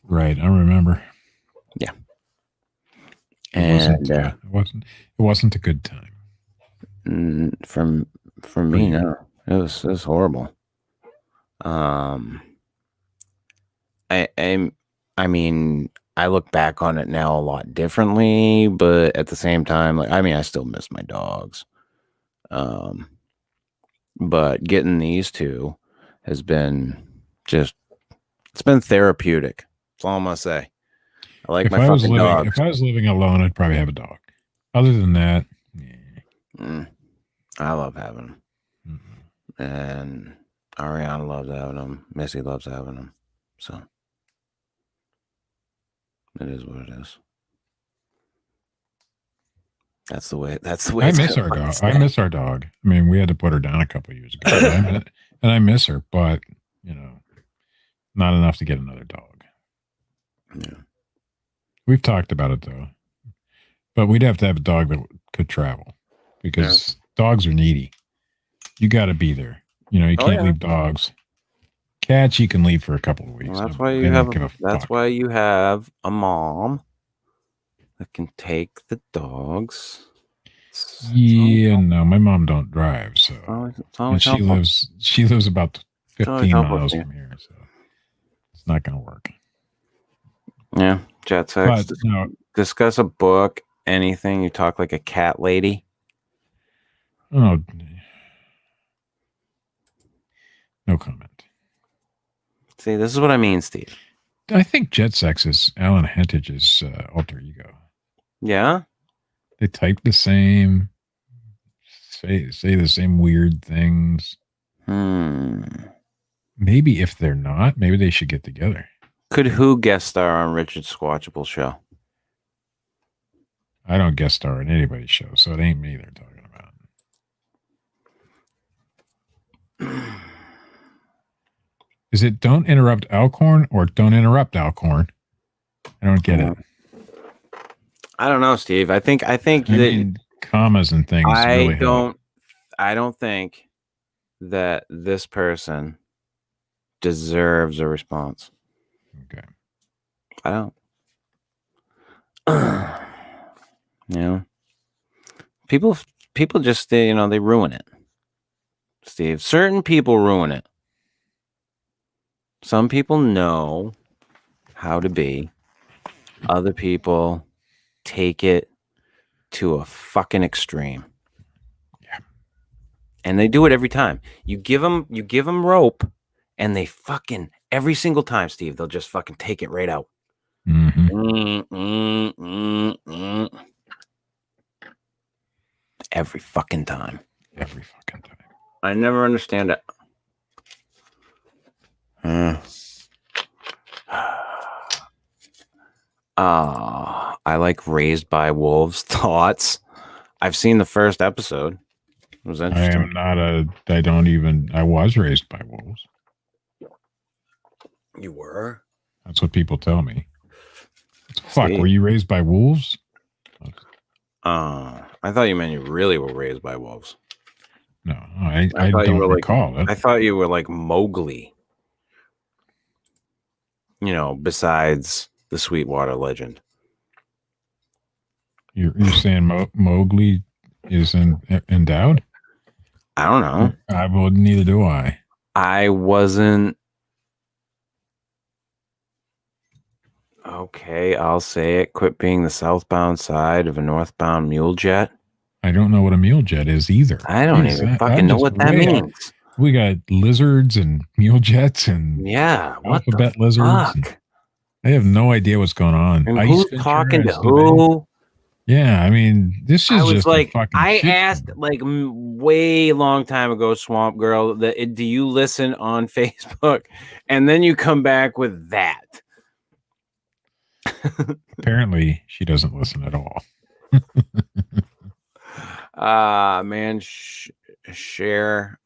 Right. I remember. yeah. It And wasn't a good time. for me, no, it was horrible. I mean, I look back on it now a lot differently, but at the same time, like, I mean, I still miss my dogs. But getting these 2 has been it's been therapeutic. That's all I'm gonna say. I like my fucking dogs. If I was living alone, I'd probably have a dog. Other than that, I love having them. Mm-hmm. And Ariana loves having them. Missy loves having them. So it is what it is. That's the way. I miss our dog. I miss our dog. I mean, we had to put her down a couple of years ago, and I miss her, but not enough to get another dog. Yeah. We've talked about it though, but we'd have to have a dog that could travel because dogs are needy. You got to be there. You can't leave dogs. Cats, you can leave for a couple of weeks. Well, that's why you have. That's why you have a mom that can take the dogs. No, my mom don't drive, so and she lives about 15 miles from here, so it's not going to work. Yeah, jet sex. But, no, discuss a book, anything. You talk like a cat lady. Oh, no comment. See, this is what I mean, Steve. I think Jet Sex is Alan Hentage's alter ego. Yeah? They type the same, say the same weird things. Maybe if they're not, maybe they should get together. Could who guest star on Richard Squatchable's show? I don't guest star on anybody's show, so it ain't me they're talking about. Is it don't interrupt Alcorn or don't interrupt Alcorn? I don't get it. I don't know, Steve. I think commas and things. I don't think that this person deserves a response. Okay. I don't. People just they ruin it. Steve, certain people ruin it. Some people know how to be. Other people take it to a fucking extreme. Yeah. And they do it every time. You give them rope, and they fucking every single time, Steve, they'll just fucking take it right out. Mm-hmm. Every fucking time. Every fucking time. I never understand it. I like Raised by Wolves thoughts. I've seen the first episode. It was interesting. I was raised by wolves. You were? That's what people tell me. Fuck, were you raised by wolves? I thought you meant you really were raised by wolves. No, I don't recall it. I thought you were like Mowgli. Besides the Sweetwater legend. You're saying Mowgli is endowed? I don't know. Well, neither do I. I wasn't. Okay, I'll say it. Quit being the southbound side of a northbound mule jet. I don't know what a mule jet is either. I don't even fucking know what that means. We got lizards and mule jets and alphabet lizards. I have no idea what's going on. And who's talking to who? Yeah, I mean, this is just like, fucking I asked like way long time ago, Swamp Girl, that do you listen on Facebook? And then you come back with that. Apparently, she doesn't listen at all. Man, share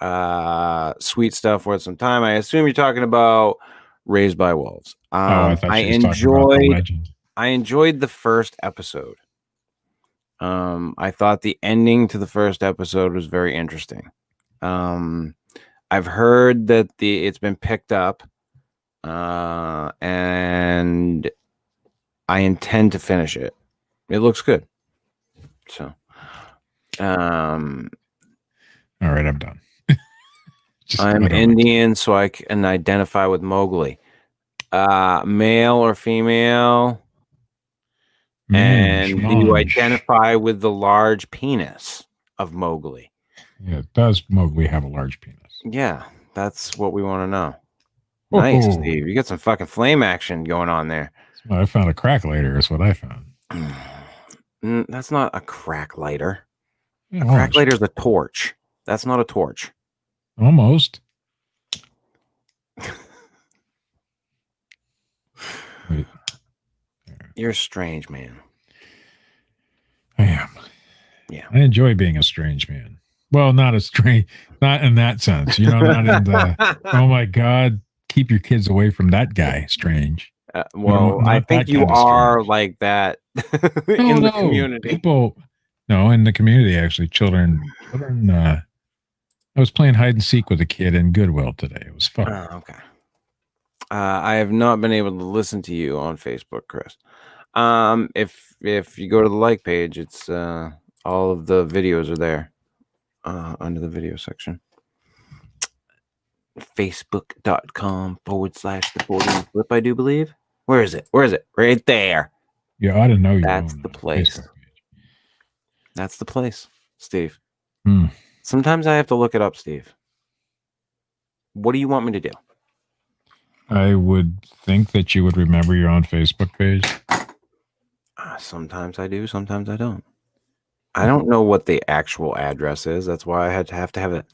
Sweet Stuff worth some time. I assume you're talking about Raised by Wolves. I thought she was talking about the legend. I enjoyed the first episode. I thought the ending to the first episode was very interesting. I've heard that it's been picked up, and I intend to finish it. It looks good. So, all right, I'm done. I'm Indian, so I can identify with Mowgli. Male or female? And do you identify with the large penis of Mowgli? Yeah, does Mowgli have a large penis? Yeah, that's what we want to know. Nice, Steve. You got some fucking flame action going on there. Well, I found a crack lighter is what I found. That's not a crack lighter. Yeah, a crack lighter is a torch. That's not a torch. Almost. Wait. You're a strange man. I am. Yeah. I enjoy being a strange man. Well, not in that sense. Not in the, oh my God, keep your kids away from that guy, strange. I think you are like that in the community. In the community, actually, children, I was playing hide and seek with a kid in Goodwill today. It was fun. Oh, okay. I have not been able to listen to you on Facebook, Chris. If you go to the like page, it's all of the videos are there under the video section. Facebook.com/the Fortean Slip, I do believe. Where is it? Right there. You ought to know you. That's the place. That's the place, Steve. Sometimes I have to look it up, Steve. What do you want me to do? I would think that you would remember your own Facebook page. Sometimes I do, sometimes I don't. I don't know what the actual address is. That's why I have to have it.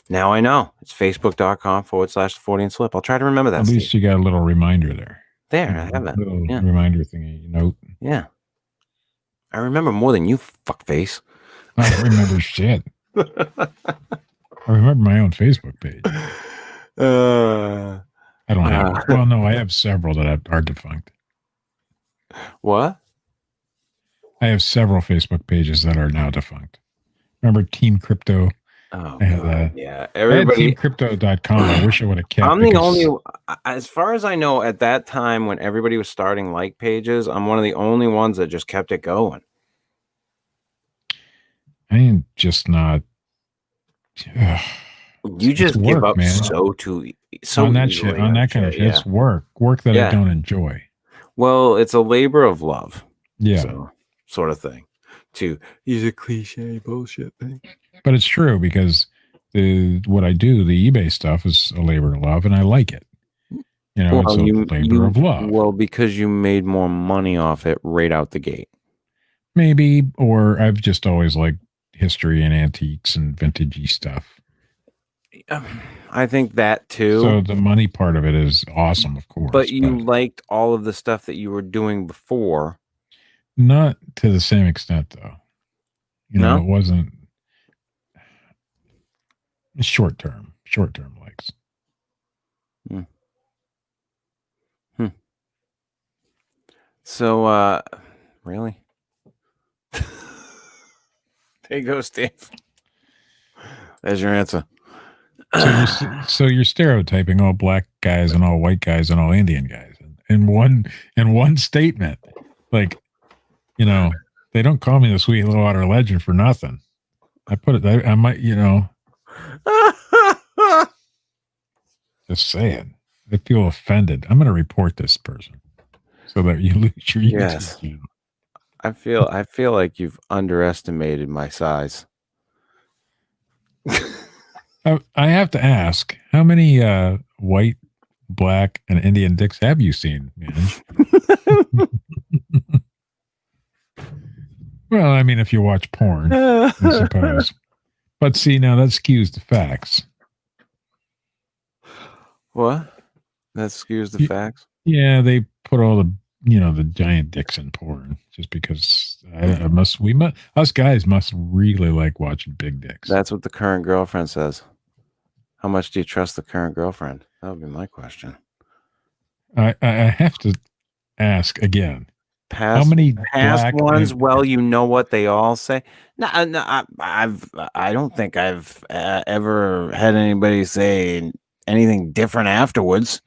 Now I know. It's facebook.com/Fortean Slip. I'll try to remember that. At least you got a little reminder there. There, I have it. Little reminder thingy, note. Yeah. I remember more than you, fuckface. I don't remember shit. I remember my own Facebook page. I don't have. Well, no, I have several that are defunct. What? I have several Facebook pages that are now defunct. Remember Team Crypto? Oh, yeah. Everybody. I had teamcrypto.com. I wish I would have kept. I'm the only, as far as I know, at that time when everybody was starting like pages, I'm one of the only ones that just kept it going. I am just not. You just give up, man. So on that shit, on that kind of shit. It's work that I don't enjoy. Well, it's a labor of love. Yeah. So, sort of thing. To use a cliche bullshit thing. But it's true because what I do, the eBay stuff, is a labor of love, and I like it. It's a labor of love. Well, because you made more money off it right out the gate. Maybe, or I've just always liked history and antiques and vintagey stuff. I think that too. So the money part of it is awesome, of course. But you liked all of the stuff that you were doing before. Not to the same extent, though. It wasn't short term likes. So, really? There you go, Steve. There's your answer. So you're stereotyping all black guys and all white guys and all Indian guys in one statement. Like, they don't call me the Sweetwater Legend for nothing. I put it. I might, just saying. I feel offended. I'm going to report this person so that you lose your yes. I feel like you've underestimated my size. I have to ask, how many white, black, and Indian dicks have you seen, man? Well, I mean, if you watch porn, I suppose. But see, now that skews the facts. What? That skews the facts? Yeah, they put all the the giant dicks in porn, just because us guys must really like watching big dicks. That's what the current girlfriend says. How much do you trust the current girlfriend? That would be my question. I have to ask again. How many past black ones? and- Well, you know what they all say. No, I don't think I've ever had anybody say anything different afterwards.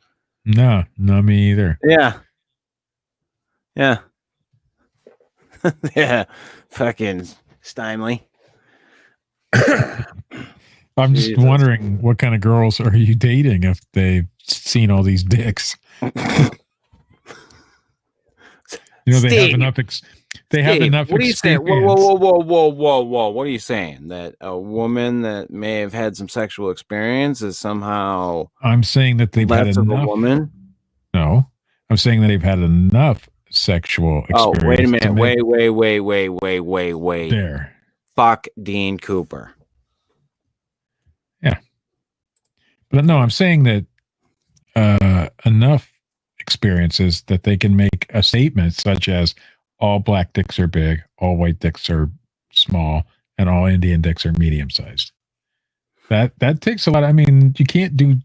No, not me either. Yeah, yeah, yeah. Fucking Steinley. I'm just Jesus. wondering what kind of girls are you dating if they've seen all these dicks? They have Steve, enough. They have Steve, enough what are you saying? experience. Whoa! What are you saying? That a woman that may have had some sexual experience is somehow I'm saying that they've had less of a enough. woman? No, I'm saying that they've had enough sexual experience. Oh, wait a minute! to make- Wait! There. Fuck Dean Cooper. Yeah, but no, I'm saying that enough experiences that they can make a statement such as all black dicks are big, all white dicks are small, and all Indian dicks are medium sized. That takes a lot. I mean, you can't do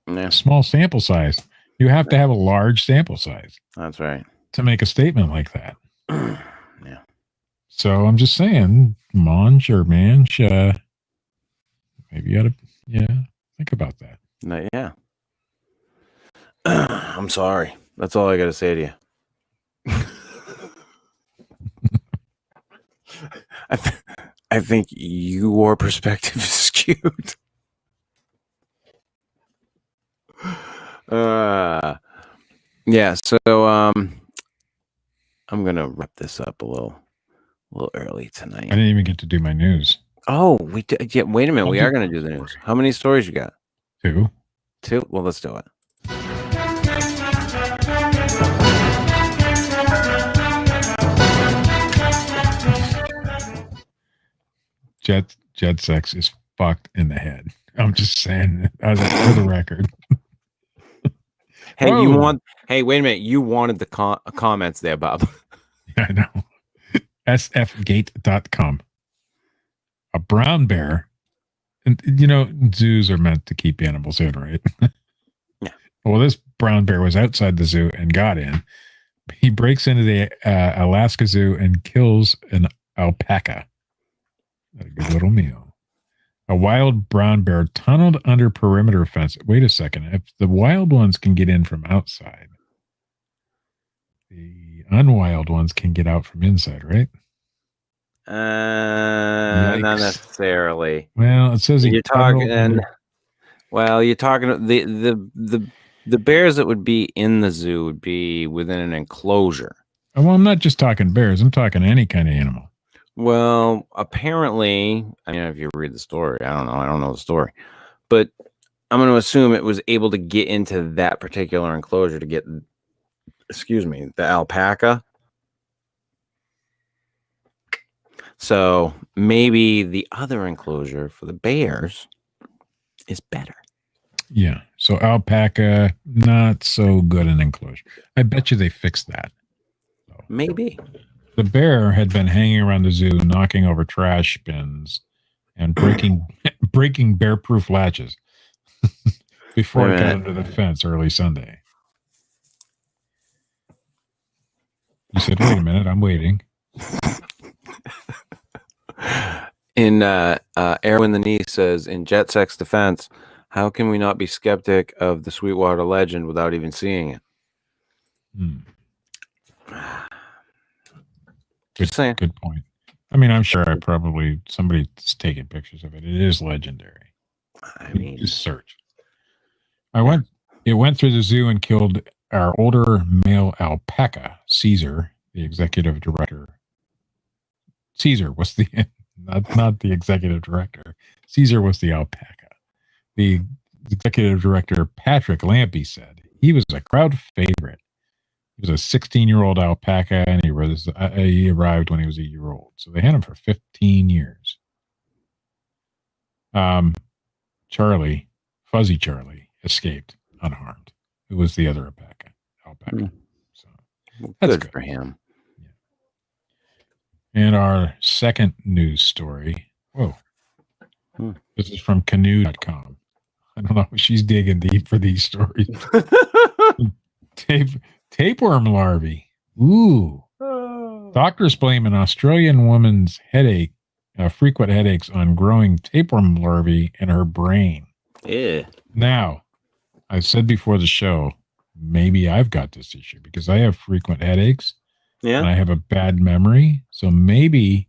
Yeah, small sample size. You have to have a large sample size that's right. to make a statement like that. Yeah. So I'm just saying, Monge or Manch, maybe you ought to, think about that. Yeah. I'm sorry. That's all I got to say to you. I think your perspective is skewed. Yeah. So I'm gonna wrap this up a little early tonight. I didn't even get to do my news. Oh, we did. Yeah, wait a minute. We are gonna do the news. How many stories you got? 2. 2. Well, let's do it. Jet sex is fucked in the head. I'm just saying, for the record. Hey, Whoa. Hey, wait a minute. You wanted the comments there, Bob. I know. sfgate.com. A brown bear. And zoos are meant to keep animals in, right? Yeah. Well, this brown bear was outside the zoo and got in. He breaks into the Alaska Zoo and kills an alpaca. A good little meal. A wild brown bear tunneled under perimeter fence. Wait a second. If the wild ones can get in from outside, the unwild ones can get out from inside, right? Not necessarily. Well, it says You're talking. Well, you're talking the bears that would be in the zoo would be within an enclosure. Well, I'm not just talking bears. I'm talking any kind of animal. Well, apparently, I mean, if you read the story, I don't know. I don't know the story, but I'm going to assume it was able to get into that particular enclosure to get, the alpaca. So maybe the other enclosure for the bears is better. Yeah. So alpaca, not so good an enclosure. I bet you they fixed that. So. Maybe. The bear had been hanging around the zoo, knocking over trash bins and breaking bear-proof latches before it got under the fence early Sunday. You said, wait a minute, I'm waiting. In Erwin the Niece says, in Jet Sex defense, how can we not be skeptic of the Sweetwater legend without even seeing it? Just saying. Good point. I mean, I'm sure somebody's taking pictures of it. It is legendary. I mean, just search. It went through the zoo and killed our older male alpaca, Caesar, the executive director. Caesar was the not the executive director. Caesar was the alpaca. The executive director, Patrick Lampy, said he was a crowd favorite. He was a 16-year-old alpaca, and he arrived when he was a year old. So they had him for 15 years. Fuzzy Charlie, escaped unharmed. It was the other alpaca. So That's Good for him. And our second news story. Whoa. This is from canoe.com. I don't know. She's digging deep for these stories. Tapeworm larvae. Ooh. Doctors blame an Australian woman's frequent headaches on growing tapeworm larvae in her brain. Yeah. Now, I said before the show, maybe I've got this issue because I have frequent headaches. Yeah. And I have a bad memory. So maybe,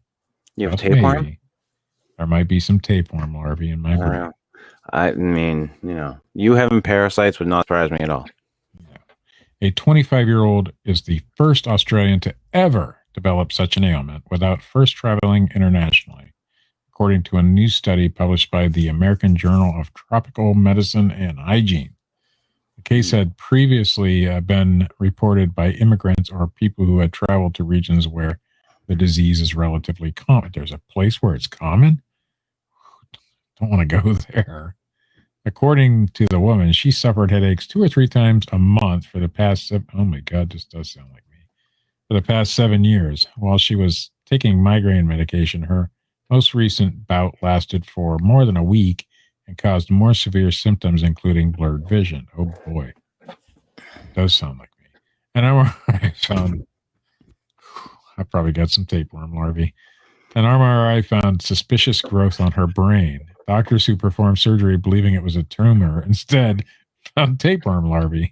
You have just tapeworm? maybe, there might be some tapeworm larvae in my brain. I mean, you having parasites would not surprise me at all. A 25-year-old is the first Australian to ever develop such an ailment without first traveling internationally, according to a new study published by the American Journal of Tropical Medicine and Hygiene. The case had previously been reported by immigrants or people who had traveled to regions where the disease is relatively common. There's a place where it's common? Don't want to go there. According to the woman, she suffered headaches 2 or 3 times a month for the past oh my God, this does sound like me. For the past 7 years, while she was taking migraine medication, her most recent bout lasted for more than a week and caused more severe symptoms, including blurred vision. Oh boy, it does sound like me. And I found I probably got some tapeworm larvae. An MRI found suspicious growth on her brain. Doctors who performed surgery believing it was a tumor instead found tapeworm larvae.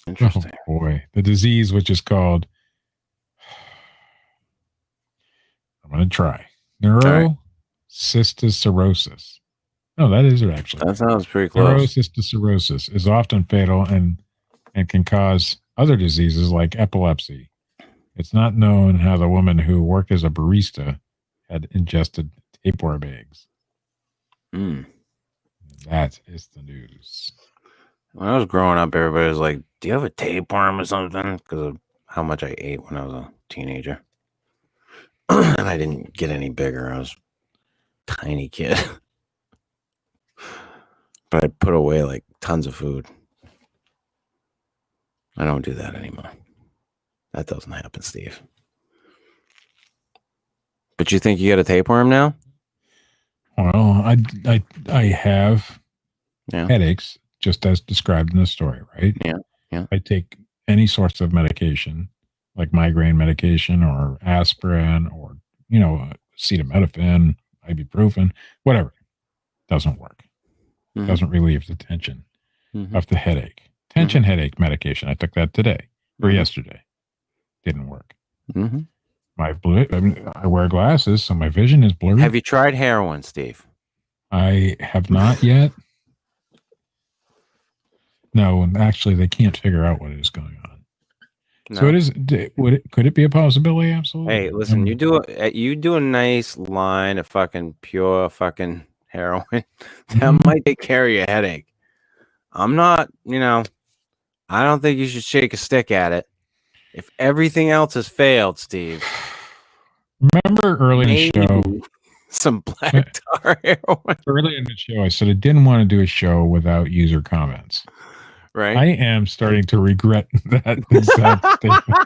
Interesting. Oh boy. The disease, which is called, I'm going to try, neurocysticercosis. No, that is it actually. That sounds pretty close. Neurocysticercosis is often fatal and can cause other diseases like epilepsy. It's not known how the woman who worked as a barista had ingested tapeworm eggs. That is the news. When I was growing up, everybody was like, do you have a tapeworm or something? Because of how much I ate when I was a teenager. And I didn't get any bigger. I was a tiny kid. But I put away like tons of food. I don't do that anymore. That doesn't happen, Steve. But you think you got a tapeworm now? Well, I have headaches, just as described in the story, right? Yeah. I take any sorts of medication, like migraine medication or aspirin or, acetaminophen, ibuprofen, whatever. Doesn't work. Doesn't relieve the tension of the headache. Tension headache medication. I took that today or yesterday. Didn't work. I wear glasses, so my vision is blurry. Have you tried heroin, Steve? I have not yet. No, actually, they can't figure out what is going on. No. So it is. Could it be a possibility? Absolutely. Hey, listen, you do a nice line of fucking pure fucking heroin. That might take care of your headache. I'm not. I don't think you should shake a stick at it. If everything else has failed, Steve. Remember early in the show, some black tar heroin. Early in the show, I said I didn't want to do a show without user comments. Right. I am starting to regret that exact statement.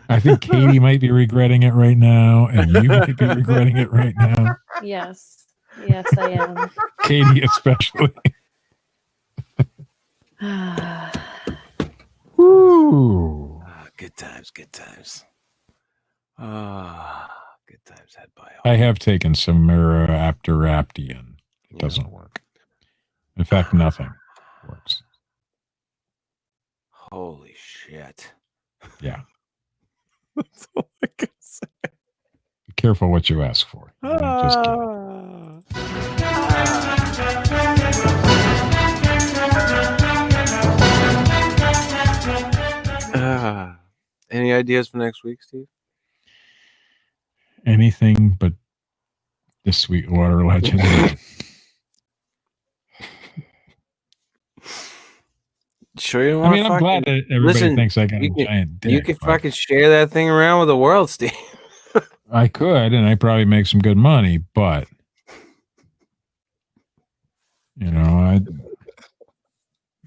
I think Katie might be regretting it right now, and you might be regretting it right now. Yes, I am. Katie, especially. Woo! Good times. Good times had by all. I have taken some Aptian. It doesn't work. In fact, nothing works. Holy shit. Yeah. That's all I can say. Be careful what you ask for. Just kidding. Any ideas for next week, Steve? Anything but the Sweetwater legend. Sure, you want I'm glad that everybody thinks I got a giant dick. You could fucking share that thing around with the world, Steve. I could, and I'd probably make some good money, but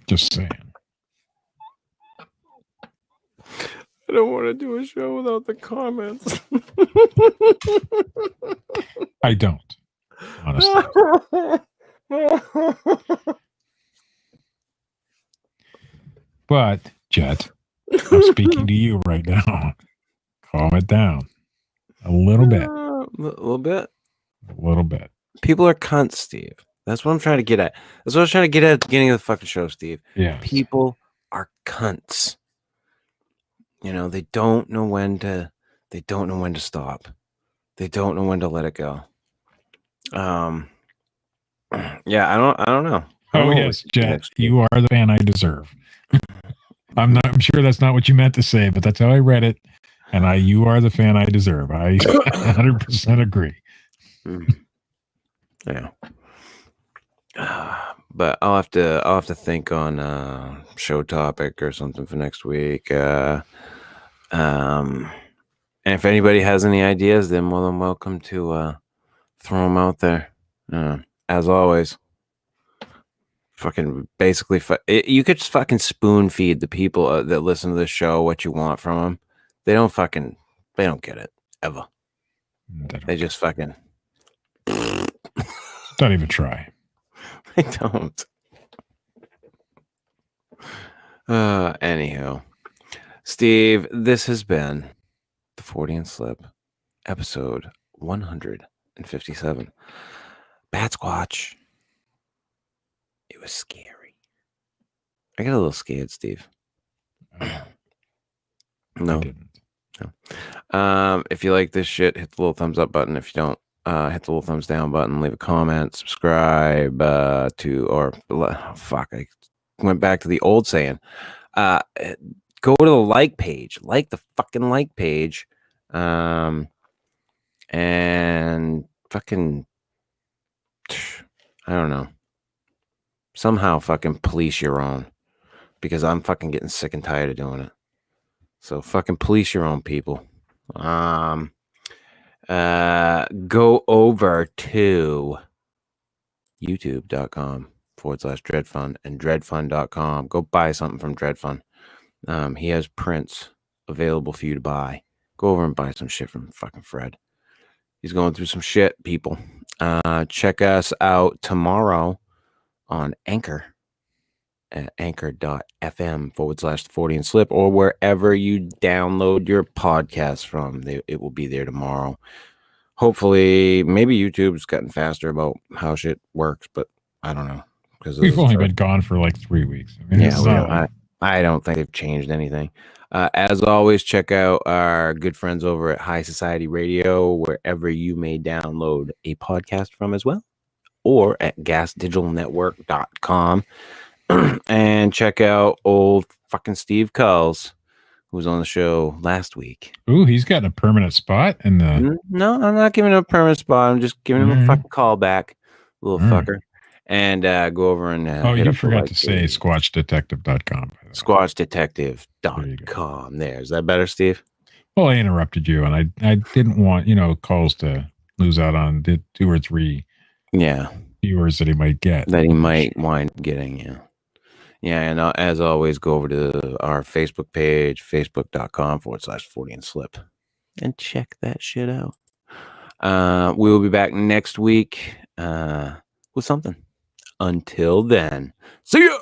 Just saying. I don't want to do a show without the comments. I don't, honestly. But, Jet, I'm speaking to you right now. Calm it down. A little bit. A little bit. A little bit. People are cunts, Steve. That's what I'm trying to get at. That's what I was trying to get at the beginning of the fucking show, Steve. Yeah. People are cunts. You know, they don't know when to stop. They don't know when to let it go. Yeah, I don't know. Oh, yes, Jet, you are the fan I deserve. I'm sure that's not what you meant to say, but that's how I read it. And you are the fan I deserve. I 100% agree. Yeah. But I'll have to think on a show topic or something for next week. And if anybody has any ideas, then more than welcome to throw them out there. As always, fucking basically, you could just fucking spoon feed the people that listen to the show what you want from them. They don't get it ever. They just fucking don't even try. I don't. Anywho, Steve, this has been the Fortean Slip, episode 157. Batsquatch. It was scary. I got a little scared, Steve. No. If you like this shit, hit the little thumbs up button. If you don't, hit the little thumbs down button. Leave a comment. Subscribe I went back to the old saying. Go to the like page. Like the fucking like page. And fucking, I don't know. Somehow fucking police your own. Because I'm fucking getting sick and tired of doing it. So fucking police your own people. Go over to youtube.com/Dred Funn and dredfunn.com. Go buy something from Dred Funn. He has prints available for you to buy. Go over and buy some shit from fucking Fred. He's going through some shit, people. Check us out tomorrow on Anchor at anchor.fm/Fortean Slip or wherever you download your podcast from. It will be there tomorrow. Hopefully, maybe YouTube's gotten faster about how shit works, but I don't know. Because we've only been gone for like 3 weeks. I mean, I don't think they've changed anything. As always, check out our good friends over at High Society Radio, wherever you may download a podcast from as well, or at gasdigitalnetwork.com. And check out old fucking Steve Culls, who was on the show last week. Ooh, he's got a permanent spot in the... No, I'm not giving him a permanent spot. I'm just giving him a fucking call back, little fucker. And go over and you forgot to say squatchdetective.com. Squatchdetective.com. There. Is that better, Steve? Well, I interrupted you, and I didn't want, calls to lose out on 2 or 3 viewers that he might get. That he might wind up getting, Yeah, and as always, go over to our Facebook page, facebook.com/Fortean Slip, and check that shit out. We will be back next week with something. Until then, see ya!